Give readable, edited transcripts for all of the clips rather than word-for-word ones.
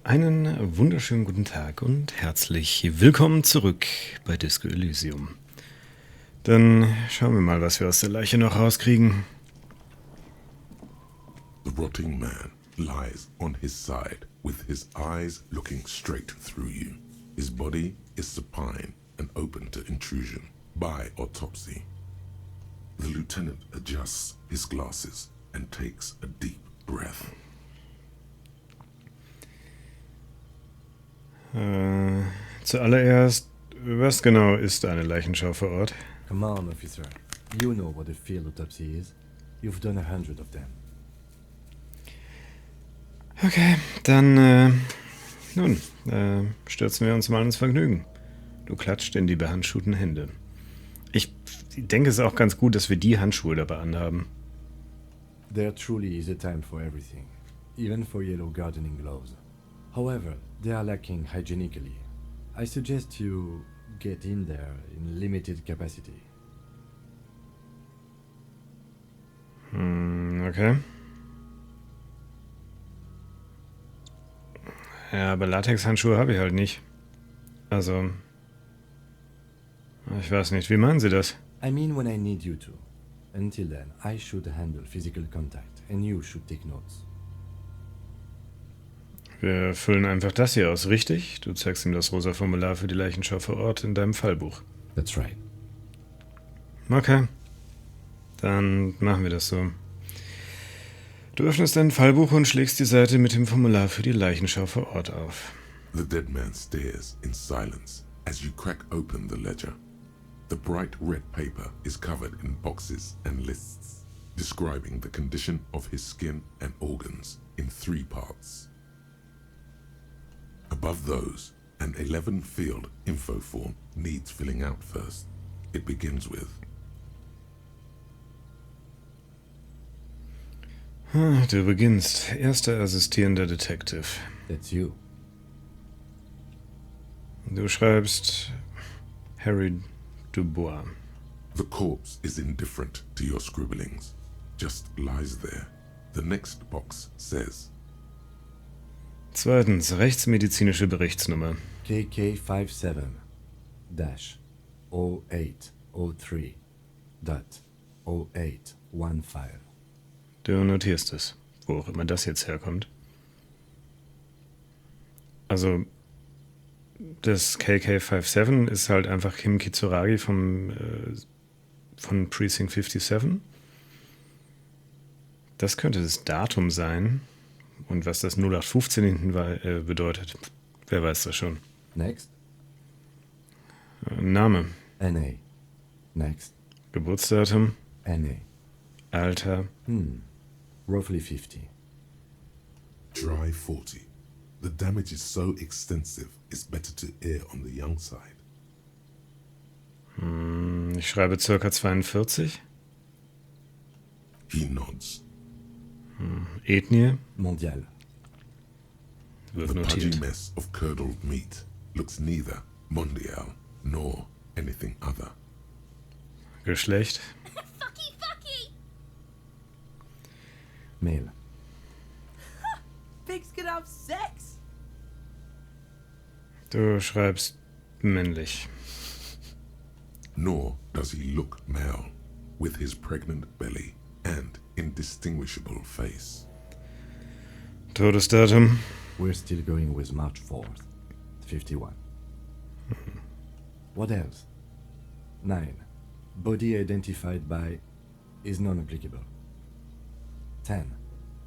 Einen wunderschönen guten Tag und herzlich willkommen zurück bei Disco Elysium. Dann schauen wir mal, was wir aus der Leiche noch rauskriegen. The rotting man lies on his side with his eyes looking straight through you. His body is supine and open to intrusion by autopsy. The lieutenant adjusts his glasses and takes a deep breath. Zuallererst, was genau ist eine Leichenschau vor Ort? Come on, officer. You know what a field autopsy is. You've done 100 of them. Okay, dann, stürzen wir uns mal ins Vergnügen. Du klatscht in die behandschuhten Hände. Ich denke, es ist auch ganz gut, dass wir die Handschuhe dabei anhaben. There truly is a time for everything, even for yellow gardening gloves. However, they are lacking hygienically. I suggest you get in there in limited capacity. Okay. Ja, aber Latexhandschuhe habe ich halt nicht. Also, ich weiß nicht, wie meinen Sie das? I mean when I need you to. Until then, I should handle physical contact and you should take notes. Wir füllen einfach das hier aus, richtig? Du zeigst ihm das rosa Formular für die Leichenschau vor Ort in deinem Fallbuch. That's right. Okay. Dann machen wir das so. Du öffnest dein Fallbuch und schlägst die Seite mit dem Formular für die Leichenschau vor Ort auf. The dead man stares in silence as you crack open the ledger. The bright red paper is covered in boxes and lists, describing the condition of his skin and organs in 3 parts. Above those, an 11-field info form needs filling out first. It begins with: Du beginnst. Erster assistierender Detective. That's you. Du schreibst Harry Dubois. The corpse is indifferent to your scribblings, just lies there. The next box says: Zweitens, rechtsmedizinische Berichtsnummer. KK57-0803.0815. Du notierst es, wo auch immer das jetzt herkommt. Also, das KK57 ist halt einfach Kim Kitsuragi von Precinct 57. Das könnte das Datum sein. Und was das 0815 hinten bedeutet, wer weiß das schon. Next. Name. NA. Next. Geburtsdatum. NA. Alter. Roughly 50. Dry 40. The damage is so extensive, it's better to err on the young side. Ich schreibe ca. 42. He nods. Ethnie. Mondial. Wird The pudgy notiert. mess of curdled meat looks neither mondial nor anything other. Geschlecht. Male. Pigs can have sex. Du schreibst männlich. Nor does he look male, with his pregnant belly and indistinguishable face. Todesdatum. We're still going with March 4th. 51. What else? 9. Body identified by is non-applicable. 10.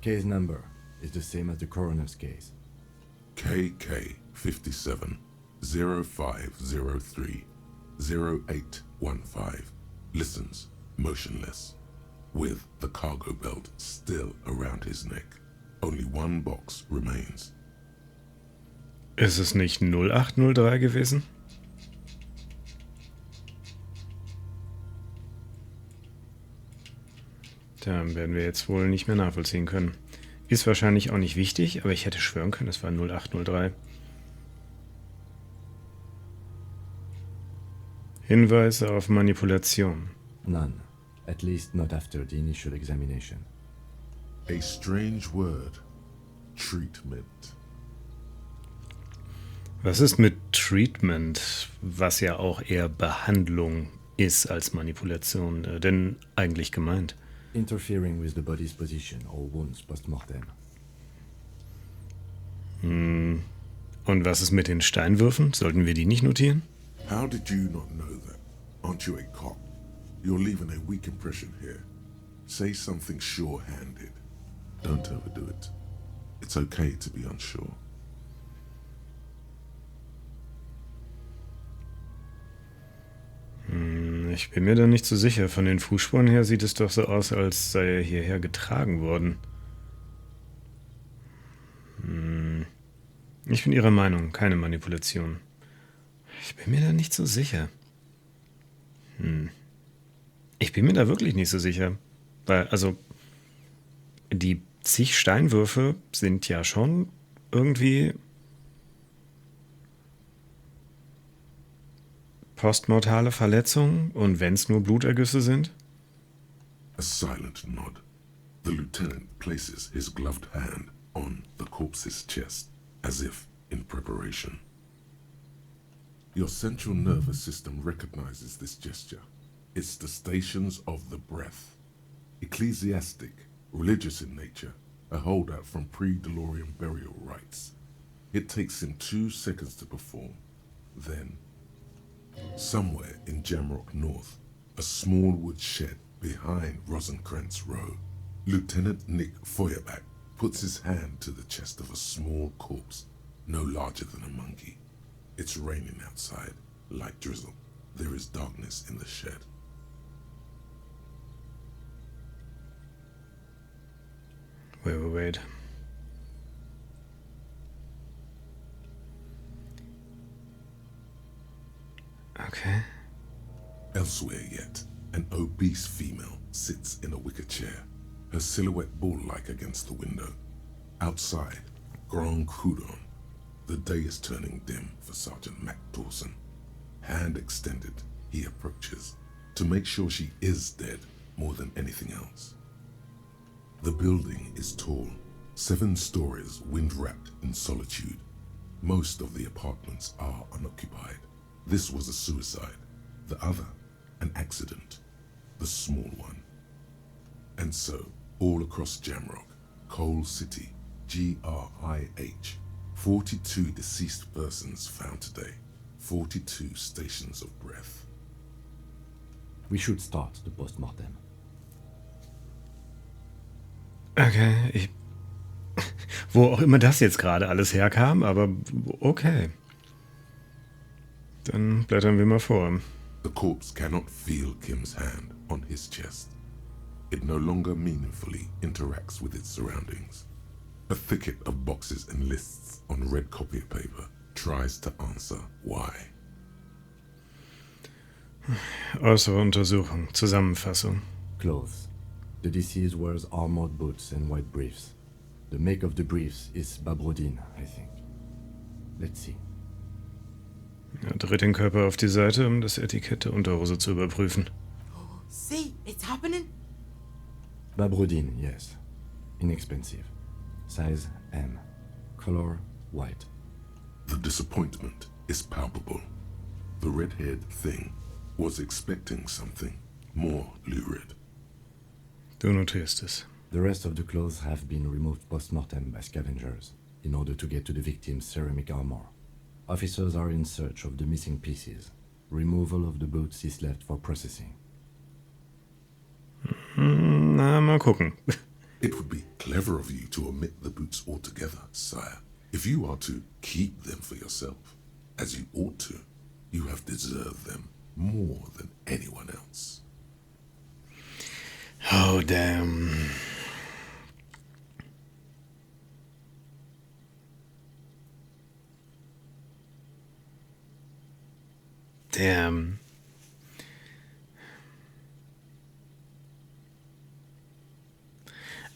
Case number is the same as the coroner's case. KK 57 0503 0815 listens motionless, with the cargo belt still around his neck. Only one box remains. Ist es nicht 0803 gewesen? Da werden wir jetzt wohl nicht mehr nachvollziehen können. Ist wahrscheinlich auch nicht wichtig, aber ich hätte schwören können, es war 0803. Hinweise auf Manipulation. None. At least not after the initial examination. A strange word. Treatment. Was ist mit Treatment, was ja auch eher Behandlung ist als Manipulation, denn eigentlich gemeint? Interfering with the body's position or wounds post-mortem. Und was ist mit den Steinwürfen? Sollten wir die nicht notieren? How did you not know that? Aren't you a cop? You're leaving a weak impression here. Say something sure-handed. Don't overdo it. It's okay to be unsure. Ich bin mir da nicht so sicher. Von den Fußspuren her sieht es doch so aus, als sei er hierher getragen worden. Ich bin Ihrer Meinung, keine Manipulation. Ich bin mir da nicht so sicher. Ich bin mir da wirklich nicht so sicher. Weil, also, die zig Steinwürfe sind ja schon irgendwie postmortale Verletzungen, und wenn es nur Blutergüsse sind? A silent nod. The lieutenant places his gloved hand on the corpse's chest, as if in preparation. Your central nervous system recognizes this gesture. It's the stations of the breath. Ecclesiastic, religious in nature, a holdout from pre-Delorian burial rites. It takes him 2 seconds to perform. Then, somewhere in Jamrock North, a small wood shed behind Rosencrantz Row, Lieutenant Nick Feuerbach puts his hand to the chest of a small corpse, no larger than a monkey. It's raining outside, light drizzle. There is darkness in the shed. Wait. Okay. Elsewhere yet, an obese female sits in a wicker chair, her silhouette bull-like against the window. Outside, Grand Coudon. The day is turning dim for Sergeant Mac Dawson. Hand extended, he approaches, to make sure she is dead more than anything else. The building is tall, 7 stories wind-wrapped in solitude. Most of the apartments are unoccupied. This was a suicide, the other an accident, the small one. And so, all across Jamrock, Coal City, GRIH, 42 deceased persons found today, 42 stations of breath. We should start the post-mortem. Okay, wo auch immer das jetzt gerade alles herkam, aber okay. Dann blättern wir mal vor. The corpse cannot feel Kim's hand on his chest. It no longer meaningfully interacts with its surroundings. A thicket of boxes and lists on red copy paper tries to answer why. Äußere Untersuchung, Zusammenfassung. Clothes. The deceased wears armored boots and white briefs. The make of the briefs is Babrodin, I think. Let's see. Er dreht den Körper auf die Seite, um das Etikett der Unterhose zu überprüfen. See, it's happening. Babrodin, yes. Inexpensive. Size M. Color white. The disappointment is palpable. The red-haired thing was expecting something more lurid. Du notierst es. The rest of the clothes have been removed post-mortem by scavengers in order to get to the victim's ceramic armor. Officers are in search of the missing pieces. Removal of the boots is left for processing. Na, mal gucken. It would be clever of you to omit the boots altogether, sire. If you are to keep them for yourself, as you ought to, you have deserved them more than anyone else. Oh, damn. Damn.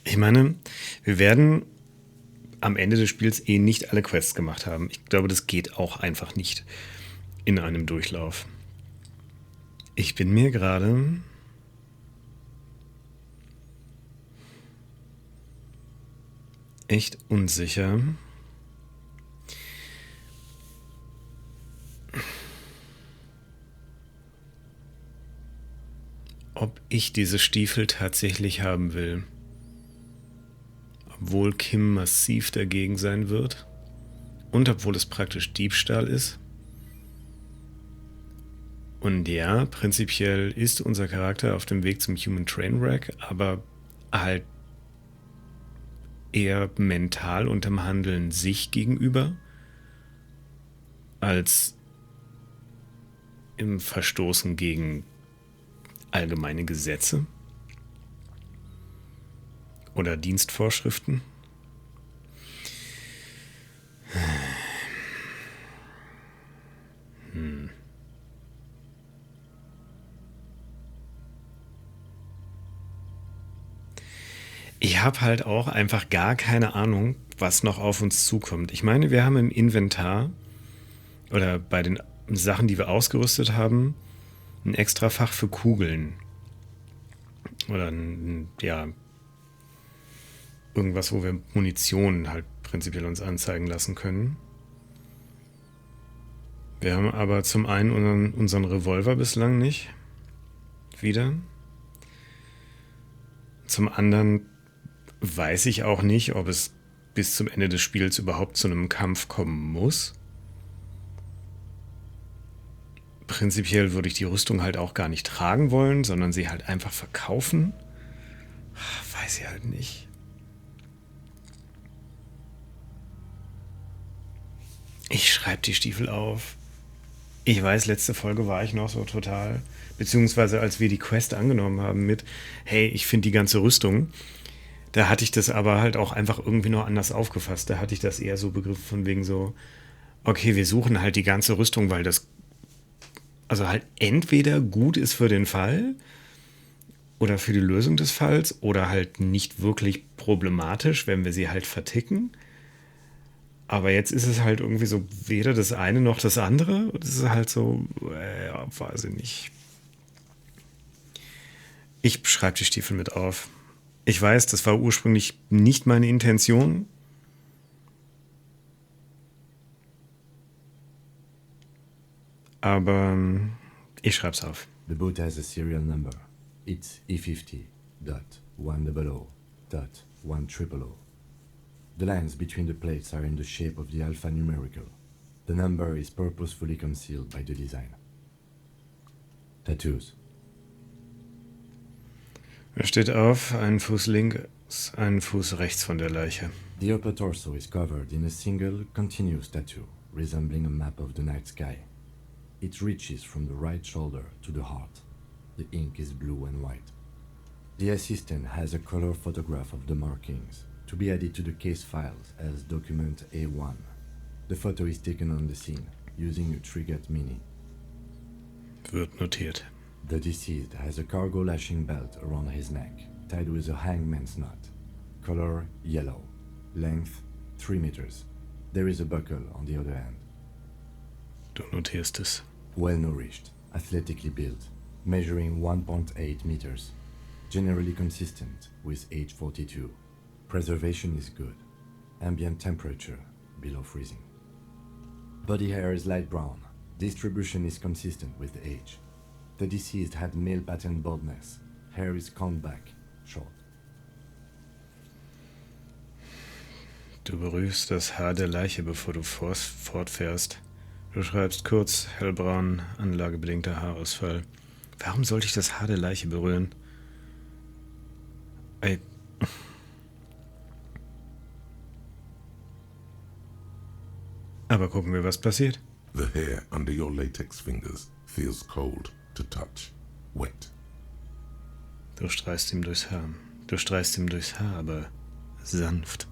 Ich meine, wir werden am Ende des Spiels nicht alle Quests gemacht haben. Ich glaube, das geht auch einfach nicht in einem Durchlauf. Ich bin mir gerade echt unsicher, ob ich diese Stiefel tatsächlich haben will. Obwohl Kim massiv dagegen sein wird und obwohl es praktisch Diebstahl ist. Und ja, prinzipiell ist unser Charakter auf dem Weg zum Human Trainwreck, aber halt eher mental und im Handeln sich gegenüber als im Verstoßen gegen allgemeine Gesetze oder Dienstvorschriften. Ich habe halt auch einfach gar keine Ahnung, was noch auf uns zukommt. Ich meine, wir haben im Inventar oder bei den Sachen, die wir ausgerüstet haben, ein extra Fach für Kugeln. Oder irgendwas, wo wir Munition halt prinzipiell uns anzeigen lassen können. Wir haben aber zum einen unseren Revolver bislang nicht. Wieder. Zum anderen weiß ich auch nicht, ob es bis zum Ende des Spiels überhaupt zu einem Kampf kommen muss. Prinzipiell würde ich die Rüstung halt auch gar nicht tragen wollen, sondern sie halt einfach verkaufen. Weiß ich halt nicht. Ich schreibe die Stiefel auf. Ich weiß, letzte Folge war ich noch so total, beziehungsweise als wir die Quest angenommen haben mit, hey, ich finde die ganze Rüstung, da hatte ich das aber halt auch einfach irgendwie noch anders aufgefasst. Da hatte ich das eher so begriffen von wegen so, okay, wir suchen halt die ganze Rüstung, weil das also halt entweder gut ist für den Fall oder für die Lösung des Falls oder halt nicht wirklich problematisch, wenn wir sie halt verticken. Aber jetzt ist es halt irgendwie so weder das eine noch das andere. Das ist halt so, weiß ich nicht. Ich schreibe die Stiefel mit auf. Ich weiß, das war ursprünglich nicht meine Intention. Aber ich schreib's auf. The boat has a serial number. It's E50.100.100. The lines between the plates are in the shape of the alphanumerical. The number is purposefully concealed by the design. Tattoos. Er steht auf, einen Fuß links, einen Fuß rechts von der Leiche. The upper torso is covered in a single, continuous tattoo, resembling a map of the night sky. It reaches from the right shoulder to the heart. The ink is blue and white. The assistant has a color photograph of the markings, to be added to the case files as document A1. The photo is taken on the scene, using a triggered mini. Wird notiert. The deceased has a cargo lashing belt around his neck, tied with a hangman's knot. Color yellow. Length 3 meters. There is a buckle on the other end. Du notierst es. Well nourished, athletically built, measuring 1.8 meters. Generally consistent with age 42. Preservation is good. Ambient temperature below freezing. Body hair is light brown. Distribution is consistent with age. The deceased had male pattern baldness. Hair is combed back, short. Du berührst das Haar der Leiche, bevor du fortfährst. Du schreibst kurz, hellbraun, anlagebedingter Haarausfall. Warum sollte ich das Haar der Leiche berühren? Ey. Aber gucken wir, was passiert. The hair under your latex fingers feels cold to touch, wet. Du streichst ihm durchs Haar. Du streichst ihm durchs Haar, aber sanft.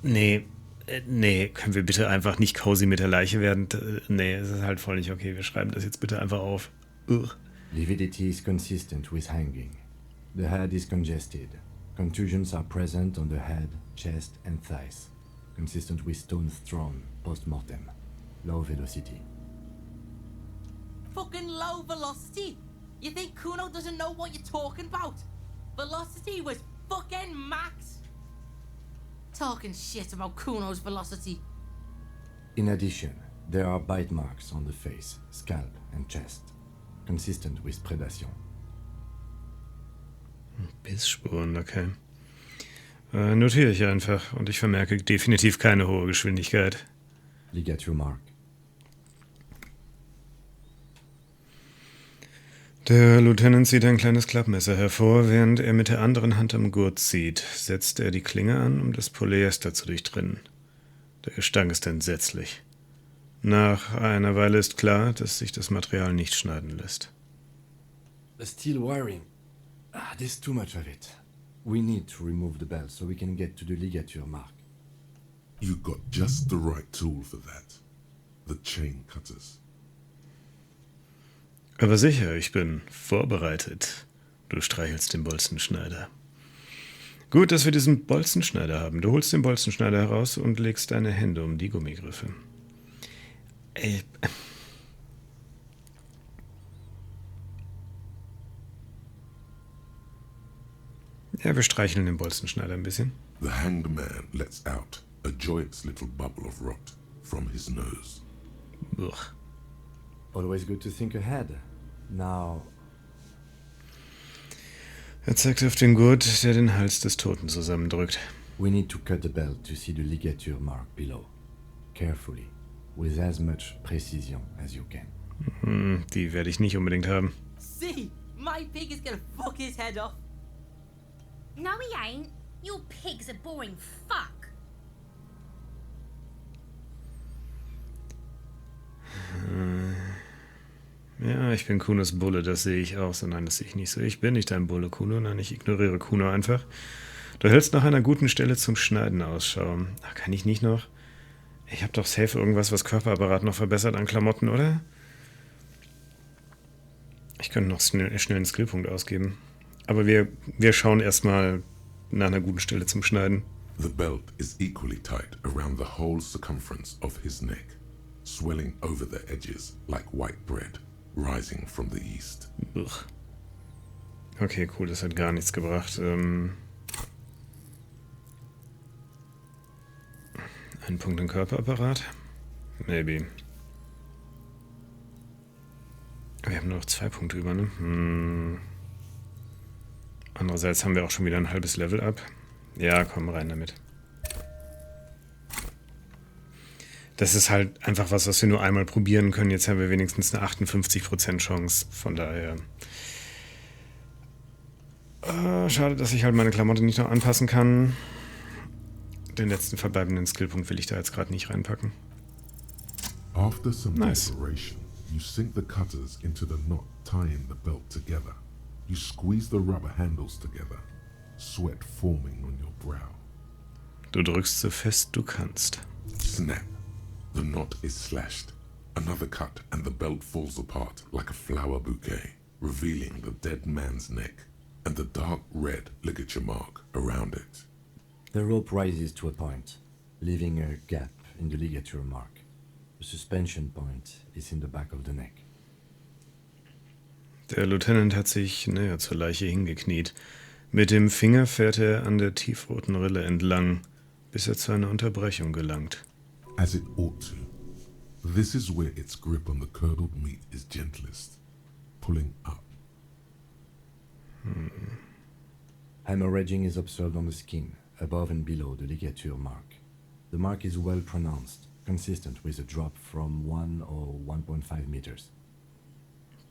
Nee, können wir bitte einfach nicht cozy mit der Leiche werden? Nee, es ist halt voll nicht okay. Wir schreiben das jetzt bitte einfach auf. Ugh. Lividity is consistent with hanging. The head is congested. Contusions are present on the head, chest and thighs. Consistent with stones thrown post-mortem. Low velocity. Fucking low velocity? You think Kuno doesn't know what you're talking about? Velocity was fucking max. Talking shit about Kuno's velocity. In addition, there are bite marks on the face, scalp and chest. Consistent with predation. Bissspuren, okay. Notiere ich einfach und ich vermerke definitiv keine hohe Geschwindigkeit. Ligature mark. Der Lieutenant zieht ein kleines Klappmesser hervor, während er mit der anderen Hand am Gurt zieht. Setzt er die Klinge an, um das Polyester zu durchtrennen. Der Gestank ist entsetzlich. Nach einer Weile ist klar, dass sich das Material nicht schneiden lässt. The steel wiring. There's too much of it. We need to remove the belt so we can get to the ligature mark. You got just the right tool for that. The chain cutters. Aber sicher, ich bin vorbereitet. Du streichelst den Bolzenschneider. Gut, dass wir diesen Bolzenschneider haben. Du holst den Bolzenschneider heraus und legst deine Hände um die Gummigriffe. Ja, wir streicheln den Bolzenschneider ein bisschen. The hanged man lets out a joyous little bubble of rot from his nose. Uch. Always good to think ahead. Now, Er zeigt auf den Gurt, der den Hals des Toten zusammendrückt. we need to cut the belt to see the ligature mark below. Carefully, with as much precision as you can. Die werde ich nicht unbedingt haben. See, my pig is gonna fuck his head off. No, he ain't. Your pig's a boring fuck. Ja, ich bin Kunos Bulle, das sehe ich auch. So, nein, das sehe ich nicht so. Ich bin nicht dein Bulle, Kuno. Nein, ich ignoriere Kuno einfach. Du hältst nach einer guten Stelle zum Schneiden Ausschau. Ach, kann ich nicht noch? Ich habe doch safe irgendwas, was Körperapparat noch verbessert an Klamotten, oder? Ich könnte noch schnell einen Skillpunkt ausgeben. Aber wir schauen erstmal nach einer guten Stelle zum Schneiden. The belt is equally tight around the whole circumference of his neck, swelling over the edges like white bread, rising from the east. Uch. Okay, cool, das hat gar nichts gebracht. Ein Punkt im Körperapparat? Maybe. Wir haben nur noch 2 Punkte über, ne? Andererseits haben wir auch schon wieder ein halbes Level up. Ja, komm, rein damit. Das ist halt einfach was wir nur einmal probieren können. Jetzt haben wir wenigstens eine 58% Chance. Von daher. Schade, dass ich halt meine Klamotte nicht noch anpassen kann. Den letzten verbleibenden Skillpunkt will ich da jetzt gerade nicht reinpacken. After some Nice. deliberation, you sink the cutters into the knot tying the belt together. You squeeze the rubber handles together, sweat forming on your brow. Du drückst so fest du kannst. Snap. The knot is slashed. Another cut and the belt falls apart like a flower bouquet, revealing the dead man's neck and the dark red ligature mark around it. The rope rises to a point, leaving a gap in the ligature mark. The suspension point is in the back of the neck. Der Lieutenant hat sich näher zur Leiche hingekniet. Mit dem Finger fährt er an der tiefroten Rille entlang, bis er zu einer Unterbrechung gelangt. As it ought to. This is where its grip on the curdled meat is gentlest, pulling up. Hemorrhaging is observed on the skin, above and below the ligature mark. The mark is well pronounced, consistent with a drop from 1 or 1.5 meters.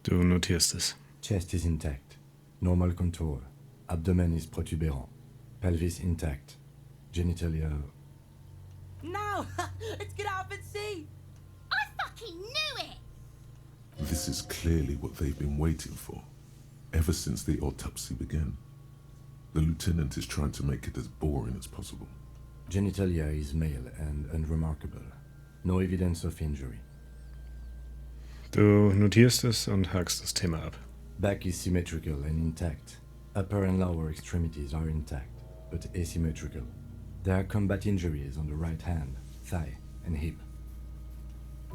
Du notierst es. Chest is intact, normal contour. Abdomen is protuberant, pelvis intact, genitalia. Now, let's get out and see. I fucking knew it! This is clearly what they've been waiting for, ever since the autopsy began. The lieutenant is trying to make it as boring as possible. Genitalia is male and unremarkable. No evidence of injury. Du notierst es und hakst das Thema ab. Back is symmetrical and intact. Upper and lower extremities are intact, but asymmetrical. There are combat injuries on the right hand, thigh, and hip.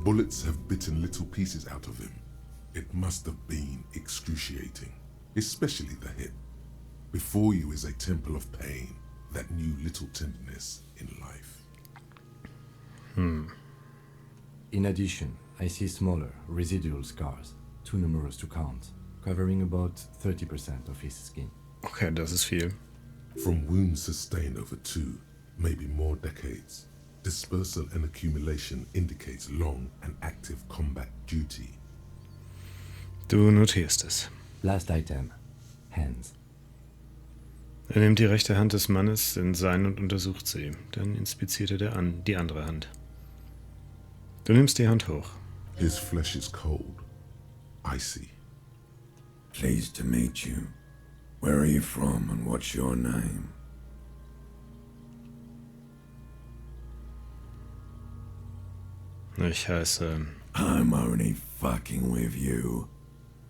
Bullets have bitten little pieces out of him. It must have been excruciating, especially the hip. Before you is a temple of pain that knew little tenderness in life. In addition, I see smaller, residual scars, too numerous to count, covering about 30% of his skin. Okay, das ist viel. From wounds sustained over 2, maybe more decades, dispersal and accumulation indicates long and active combat duty. Du notierst es. Last item. Hands. Er nimmt die rechte Hand des Mannes in seine und untersucht sie. Dann inspiziert er die andere Hand. Du nimmst die Hand hoch. His flesh is cold, icy. Pleased to meet you. Where are you from and what's your name? Ich heiße... I'm only fucking with you.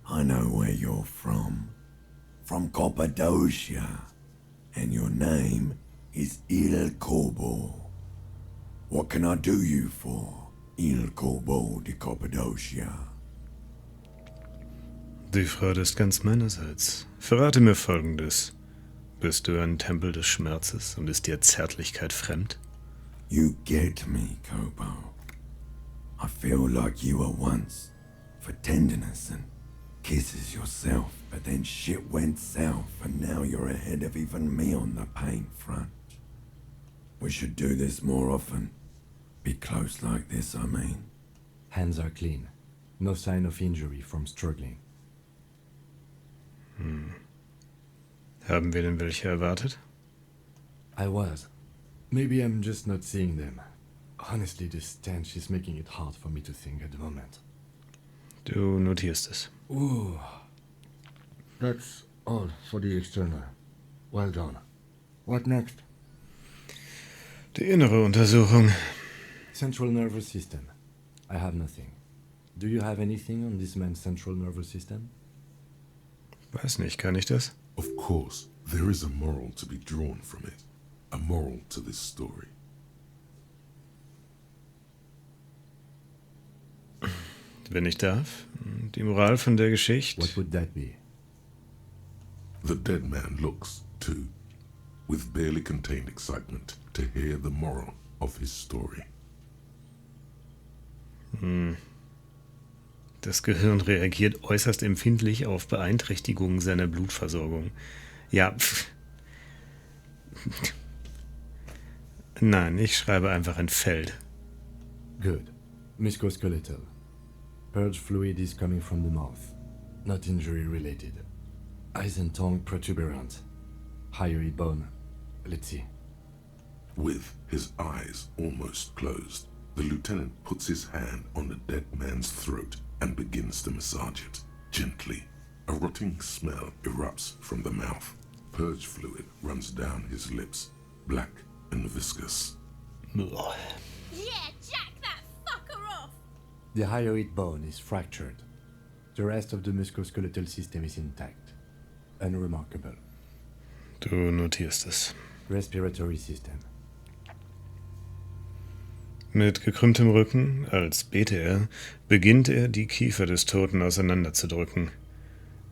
I know where you're from. From Cappadocia. And your name is Il Corbo. What can I do you for, Il Corbo de Cappadocia? Die Freude ist ganz meinerseits. Verrate mir Folgendes. Bist du ein Tempel des Schmerzes und ist dir Zärtlichkeit fremd? You get me, Kobo. I feel like you were once for tenderness and kisses yourself, but then shit went south and now you're ahead of even me on the pain front. We should do this more often. Be close like this, I mean. Hands are clean. No sign of injury from struggling. Haben wir denn welche erwartet? I was. Maybe I'm just not seeing them. Honestly, this stench is making it hard for me to think at the moment. Du notierst es. Ooh. That's all for the external. Well done. What next? Die innere Untersuchung. Central nervous system. I have nothing. Do you have anything on this man's central nervous system? Weiß nicht, kann ich das? Of course, there is a moral to be drawn from it. A moral to this story. Wenn ich darf. Die Moral von der Geschichte. What would that be? The dead man looks, too, with barely contained excitement to hear the moral of his story. Das Gehirn reagiert äußerst empfindlich auf Beeinträchtigungen seiner Blutversorgung. Ja, Nein, ich schreibe einfach ein Feld. Good. Musculoskeletal. Purge fluid is coming from the mouth. Not injury related. Eyes and tongue protuberant. Hyoid bone. Let's see. With his eyes almost closed, the lieutenant puts his hand on the dead man's throat and begins to massage it, gently. A rotting smell erupts from the mouth. Purge fluid runs down his lips, black and viscous. Ugh. Yeah, jack that fucker off! The hyoid bone is fractured. The rest of the musculoskeletal system is intact. Unremarkable. Du notierst es. Respiratory system. Mit gekrümmtem Rücken, als bete er, beginnt er, die Kiefer des Toten auseinanderzudrücken.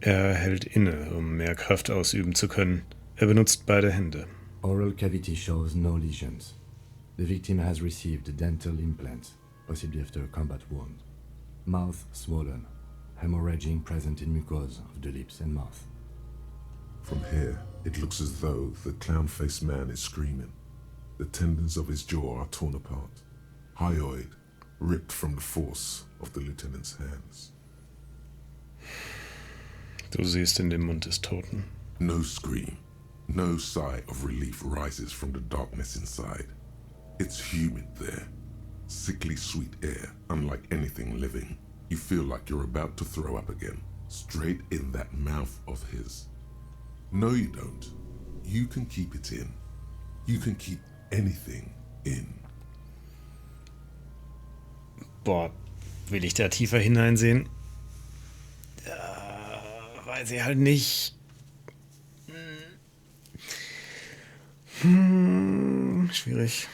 Er hält inne, um mehr Kraft ausüben zu können. Er benutzt beide Hände. Oral cavity shows no lesions. The victim has received dental implants, possibly after a combat wound. Mouth swollen. Hemorrhaging present in mucosa of the lips and mouth. From here, it looks as though the clown-faced man is screaming. The tendons of his jaw are torn apart. Hyoid ripped from the force of the lieutenant's hands. Du siehst in dem Mund des Toten. No scream, no sigh of relief rises from the darkness inside. It's humid there. Sickly sweet air, unlike anything living. You feel like you're about to throw up again, straight in that mouth of his. No, you don't. You can keep it in. You can keep anything in. Boah, will ich da tiefer hineinsehen? Weiß ich halt nicht. Schwierig.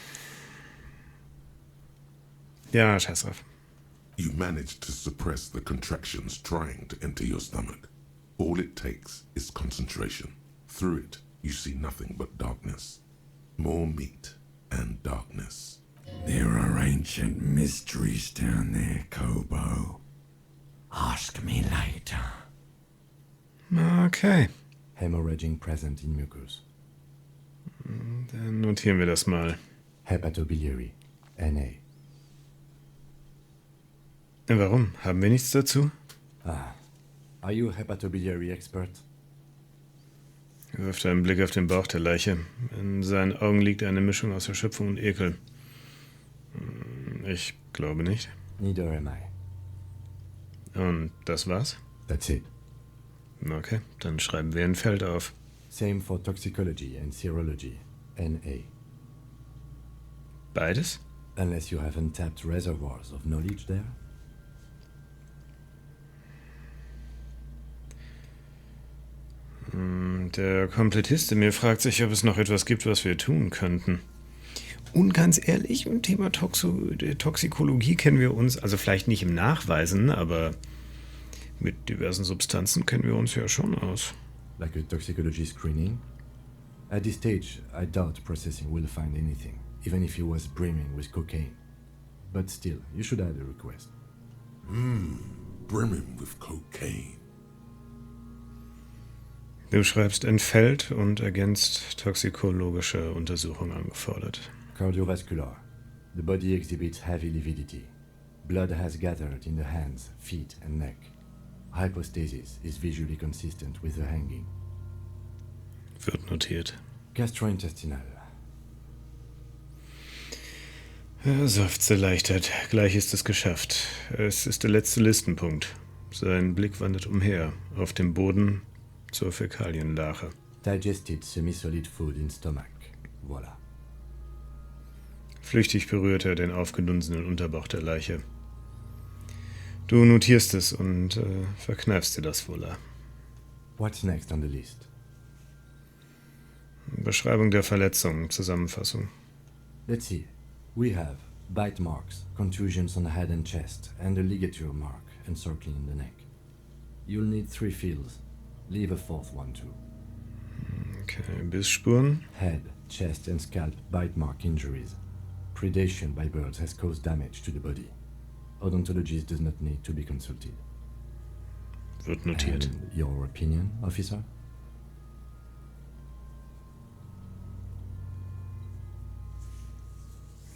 Ja, scheiß drauf. You manage to suppress the contractions trying to enter your stomach. All it takes is concentration. Through it, you see nothing but darkness. More meat and darkness. There are ancient mysteries down there, Kobo. Ask me later. Okay. Hemorrhaging present in mucus. Dann notieren wir das mal. Hepatobiliary. NA. Warum? Haben wir nichts dazu? Are you a hepatobiliary expert? Er wirft einen Blick auf den Bauch der Leiche. In seinen Augen liegt eine Mischung aus Erschöpfung und Ekel. Ich glaube nicht. Neither am I. Und das war's? That's it. Okay, dann schreiben wir ein Feld auf. Same for toxicology and serology. NA. Beides? Unless you have untapped reservoirs of knowledge there. Der Komplettist in mir fragt sich, ob es noch etwas gibt, was wir tun könnten. Und ganz ehrlich, im Thema Toxikologie kennen wir uns, also vielleicht nicht im Nachweisen, aber mit diversen Substanzen kennen wir uns ja schon aus. Like a toxicology screening? At this stage, I doubt processing will find anything, even if he was brimming with cocaine. But still, you should add a request. Brimming with cocaine. Du schreibst ein Feld und ergänzt toxikologische Untersuchung angefordert. Cardiovascular. The body exhibits heavy lividity. Blood has gathered in the hands, feet, and neck. Hypostasis is visually consistent with the hanging. Wird notiert. Gastrointestinal. Er seufzt erleichtert. Gleich ist es geschafft. Es ist der letzte Listenpunkt. Sein Blick wandert umher, auf dem Boden zur Fäkalienlache. Digested semi-solid food in stomach. Voilà. Flüchtig berührt er den aufgedunsenen Unterbauch der Leiche. Du notierst es und verkneifst dir das Voller. What's next on the list? Beschreibung der Verletzung, Zusammenfassung. Let's see. We have bite marks, contusions on head and chest, and a ligature mark encircling the neck. You'll need 3 fields. Leave a 4th one too. Okay, Bissspuren. Head, chest, and scalp bite mark injuries. Predation by birds has caused damage to the body. Odontologist does not need to be consulted. Wird notiert. And your opinion, officer?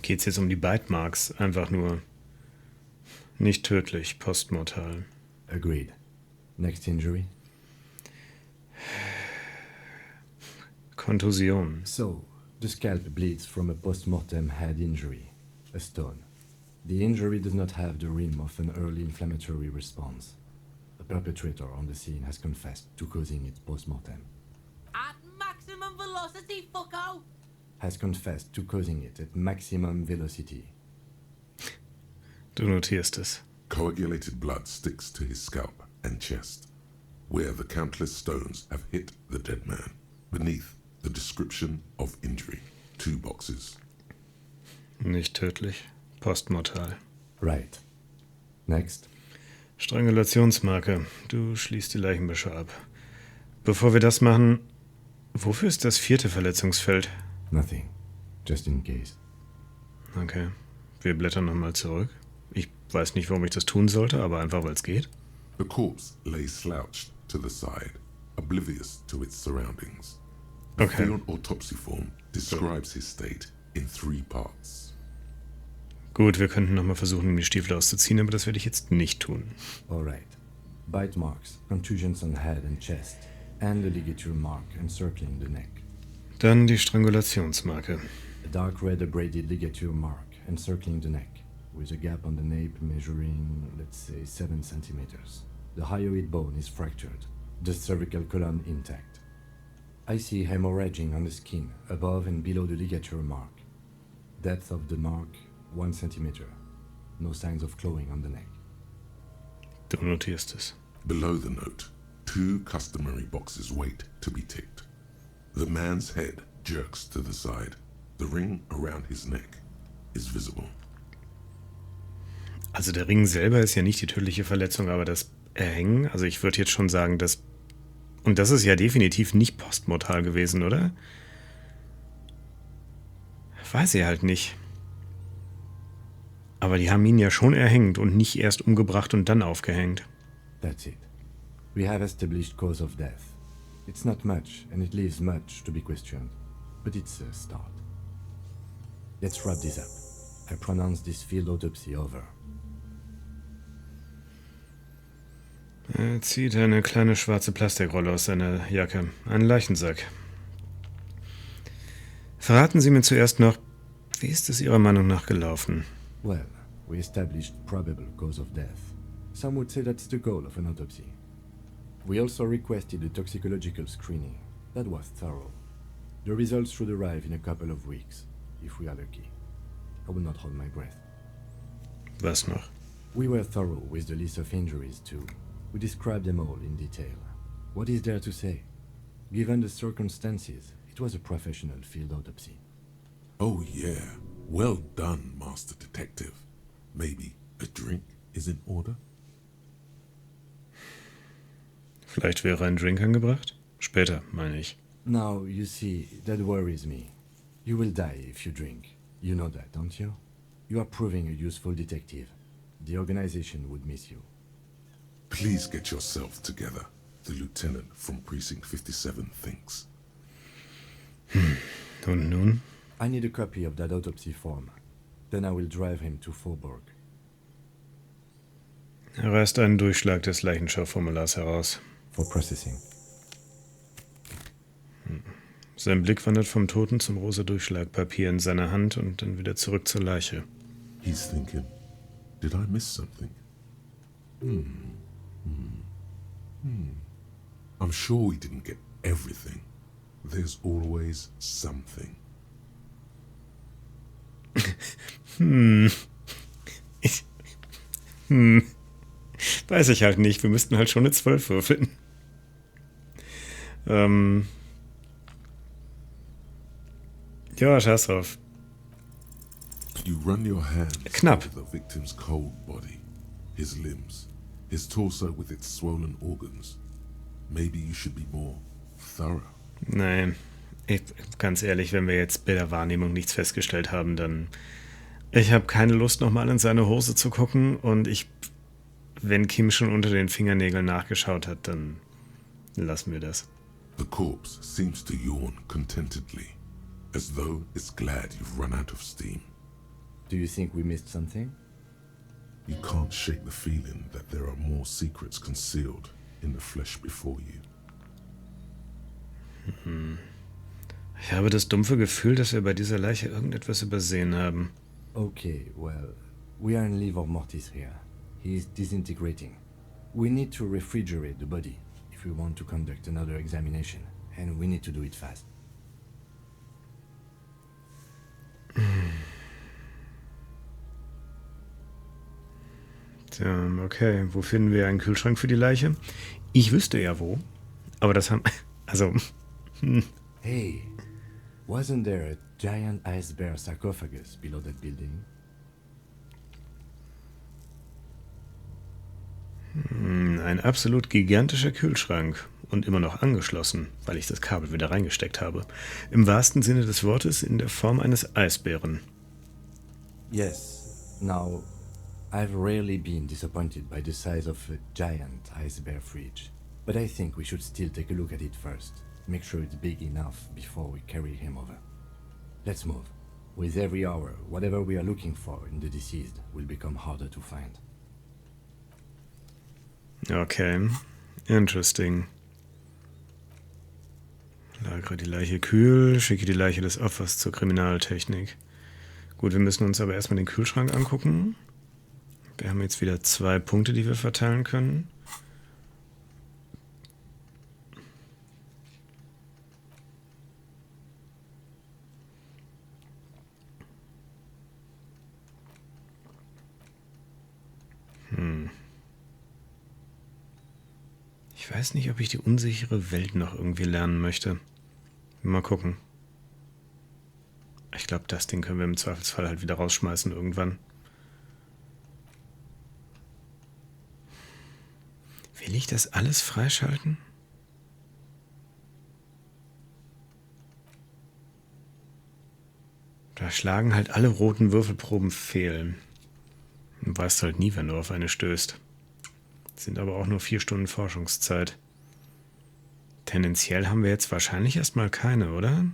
Geht's jetzt um die Bite Marks? Einfach nur nicht tödlich, postmortal. Agreed. Next injury? Kontusion. So, the scalp bleeds from a post-mortem head injury, a stone. The injury does not have the rim of an early inflammatory response. The perpetrator on the scene has confessed to causing it post-mortem. At maximum velocity, fucko! Has confessed to causing it at maximum velocity. Du notierst es. Coagulated blood sticks to his scalp and chest, where the countless stones have hit the dead man. Beneath, the description of injury. 2 boxes. Nicht tödlich, postmortal. Right. Next. Strangulationsmarke. Du schließt die Leichenwäsche ab. Bevor wir das machen, wofür ist das 4. Verletzungsfeld? Nothing. Just in case. Okay, wir blättern nochmal zurück. Ich weiß nicht, warum ich das tun sollte, aber einfach, weil es geht. The corpse lay slouched to the side, oblivious to its surroundings. The Okay. field autopsy form describes his state in 3 parts. Gut, wir könnten nochmal versuchen, ihm die Stiefel auszuziehen, aber das werde ich jetzt nicht tun. Alright. Bite marks, contusions on head and chest, and a ligature mark encircling the neck. Dann die Strangulationsmarke. A dark red abraded ligature mark encircling the neck, with a gap on the nape measuring, let's say, 7 centimeters. The hyoid bone is fractured, the cervical column intact. I see hemorrhaging on the skin, above and below the ligature mark. Depth of the mark, 1 centimeter. No signs of clawing on the neck. Du notierst es. Below the note, 2 customary boxes wait to be ticked. The man's head jerks to the side. The ring around his neck is visible. Also der Ring selber ist ja nicht die tödliche Verletzung, aber das Erhängen, also ich würde jetzt schon sagen, dass... Und das ist ja definitiv nicht postmortal gewesen, oder? Weiß ich halt nicht. Aber die haben ihn ja schon erhängt und nicht erst umgebracht und dann aufgehängt. That's it. We have established cause of death. It's not much, and it leaves much to be questioned. But it's a start. Let's wrap this up. I pronounce this field autopsy over. Er zieht eine kleine schwarze Plastikrolle aus seiner Jacke. Einen Leichensack. Verraten Sie mir zuerst noch, wie ist es Ihrer Meinung nach gelaufen? Well, we established probable cause of death. Some would say that's the goal of an autopsy. We also requested a toxicological screening. That was thorough. The results should arrive in a couple of weeks, if we are lucky. I will not hold my breath. Was noch? We were thorough with the list of injuries too. We described them all in detail. What is there to say? Given the circumstances, it was a professional field autopsy. Oh yeah, well done, Master Detective. Maybe a drink is in order? Vielleicht wäre ein Drink angebracht? Später, meine ich. Now, you see, that worries me. You will die if you drink. You know that, don't you? You are proving a useful detective. The organization would miss you. Please get yourself together. The lieutenant from Precinct 57 thinks. Und nun? I need a copy of that autopsy form. Then I will drive him to Faubourg. Er reißt einen Durchschlag des Leichenschau-Formulars heraus. For processing. Sein Blick wandert vom Toten zum rosa Durchschlagpapier in seiner Hand und dann wieder zurück zur Leiche. He's thinking, did I miss something? I'm sure we didn't get everything. There's always something. Weiß ich halt nicht. Wir müssten halt schon eine 12 würfeln. Ja, scheiß drauf. You run your hands Knapp. over the victim's cold body, his limbs, his torso with its swollen organs. Maybe you should be more thorough. Nein, ganz ehrlich, wenn wir jetzt bei der Wahrnehmung nichts festgestellt haben, dann... Ich habe keine Lust, nochmal in seine Hose zu gucken und wenn Kim schon unter den Fingernägeln nachgeschaut hat, dann lassen wir das. The corpse seems to yawn contentedly, as though it's glad you've run out of steam. Do you think we missed something? You can't shake the feeling that there are more secrets concealed in the flesh before you. Ich habe das dumpfe Gefühl, dass wir bei dieser Leiche irgendetwas übersehen haben. Okay, well, we are in livor mortis here. He is disintegrating. We need to refrigerate the body if we want to conduct another examination, and we need to do it fast. Tja, okay, wo finden wir einen Kühlschrank für die Leiche? Ich wüsste ja wo, aber das haben... Also... Hey, wasn't there a giant ice bear sarcophagus below that building? Ein absolut gigantischer Kühlschrank und immer noch angeschlossen, weil ich das Kabel wieder reingesteckt habe. Im wahrsten Sinne des Wortes in der Form eines Eisbären. Yes. Now, I've rarely been disappointed by the size of a giant ice bear fridge, but I think we should still take a look at it first. Make sure it's big enough before we carry him over. Let's move. With every hour, whatever we are looking for in the deceased will become harder to find. Okay, interesting. Lagere die Leiche kühl, schicke die Leiche des Opfers zur Kriminaltechnik. Gut, wir müssen uns aber erstmal den Kühlschrank angucken. Wir haben jetzt wieder 2 Punkte, die wir verteilen können. Ich weiß nicht, ob ich die unsichere Welt noch irgendwie lernen möchte. Mal gucken. Ich glaube, das Ding können wir im Zweifelsfall halt wieder rausschmeißen irgendwann. Will ich das alles freischalten? Da schlagen halt alle roten Würfelproben fehl. Du weißt halt nie, wenn du auf eine stößt. Sind aber auch nur 4 Stunden Forschungszeit. tendenziell haben wir jetzt wahrscheinlich erstmal keine, oder?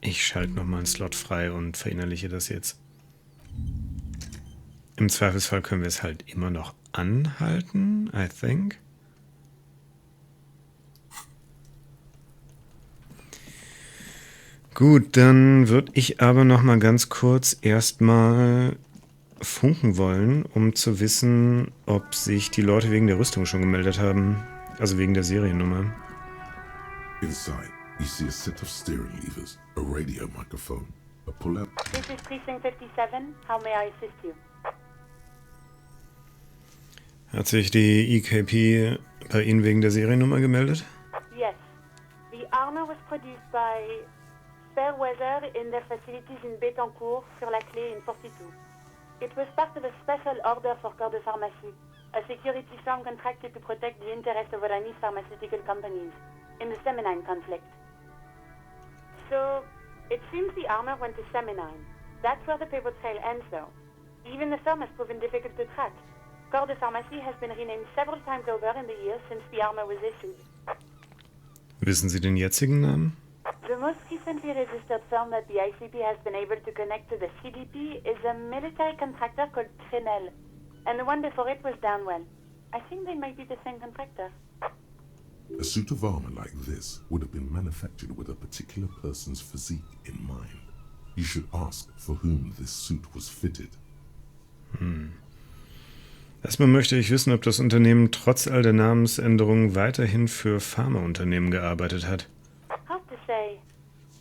Ich schalte nochmal einen Slot frei und verinnerliche das jetzt. Im Zweifelsfall können wir es halt immer noch anhalten, I think. Gut, dann würde ich aber noch mal ganz kurz erstmal funken wollen, um zu wissen, ob sich die Leute wegen der Rüstung schon gemeldet haben. Also wegen der Seriennummer. Inside, you see a set of steering levers, a radio microphone, a pull-out. This is Precinct 57. How may I assist you? Hat sich die EKP bei Ihnen wegen der Seriennummer gemeldet? Yes. The armor was produced by Fairweather in their facilities in Betancourt, sur la Clé in 42. It was part of a special order for Corps de Pharmacie, a security firm contracted to protect the interests of Iranese pharmaceutical companies in the Semenine conflict. So, it seems the armor went to Semenine. That's where the paper trail ends, though. Even the firm has proven difficult to track. Corps de Pharmacie has been renamed several times over in the years since the armor was issued. Wissen Sie den jetzigen Namen? The most recently registered firm that the ICP has been able to connect to the CDP is a military contractor called Trinell, and the one before it was Downwell. I think they might be the same contractor. A suit of armor like this would have been manufactured with a particular person's physique in mind. You should ask for whom this suit was fitted. Erstmal möchte ich wissen, ob das Unternehmen trotz all der Namensänderungen weiterhin für Pharmaunternehmen gearbeitet hat. Hard to say.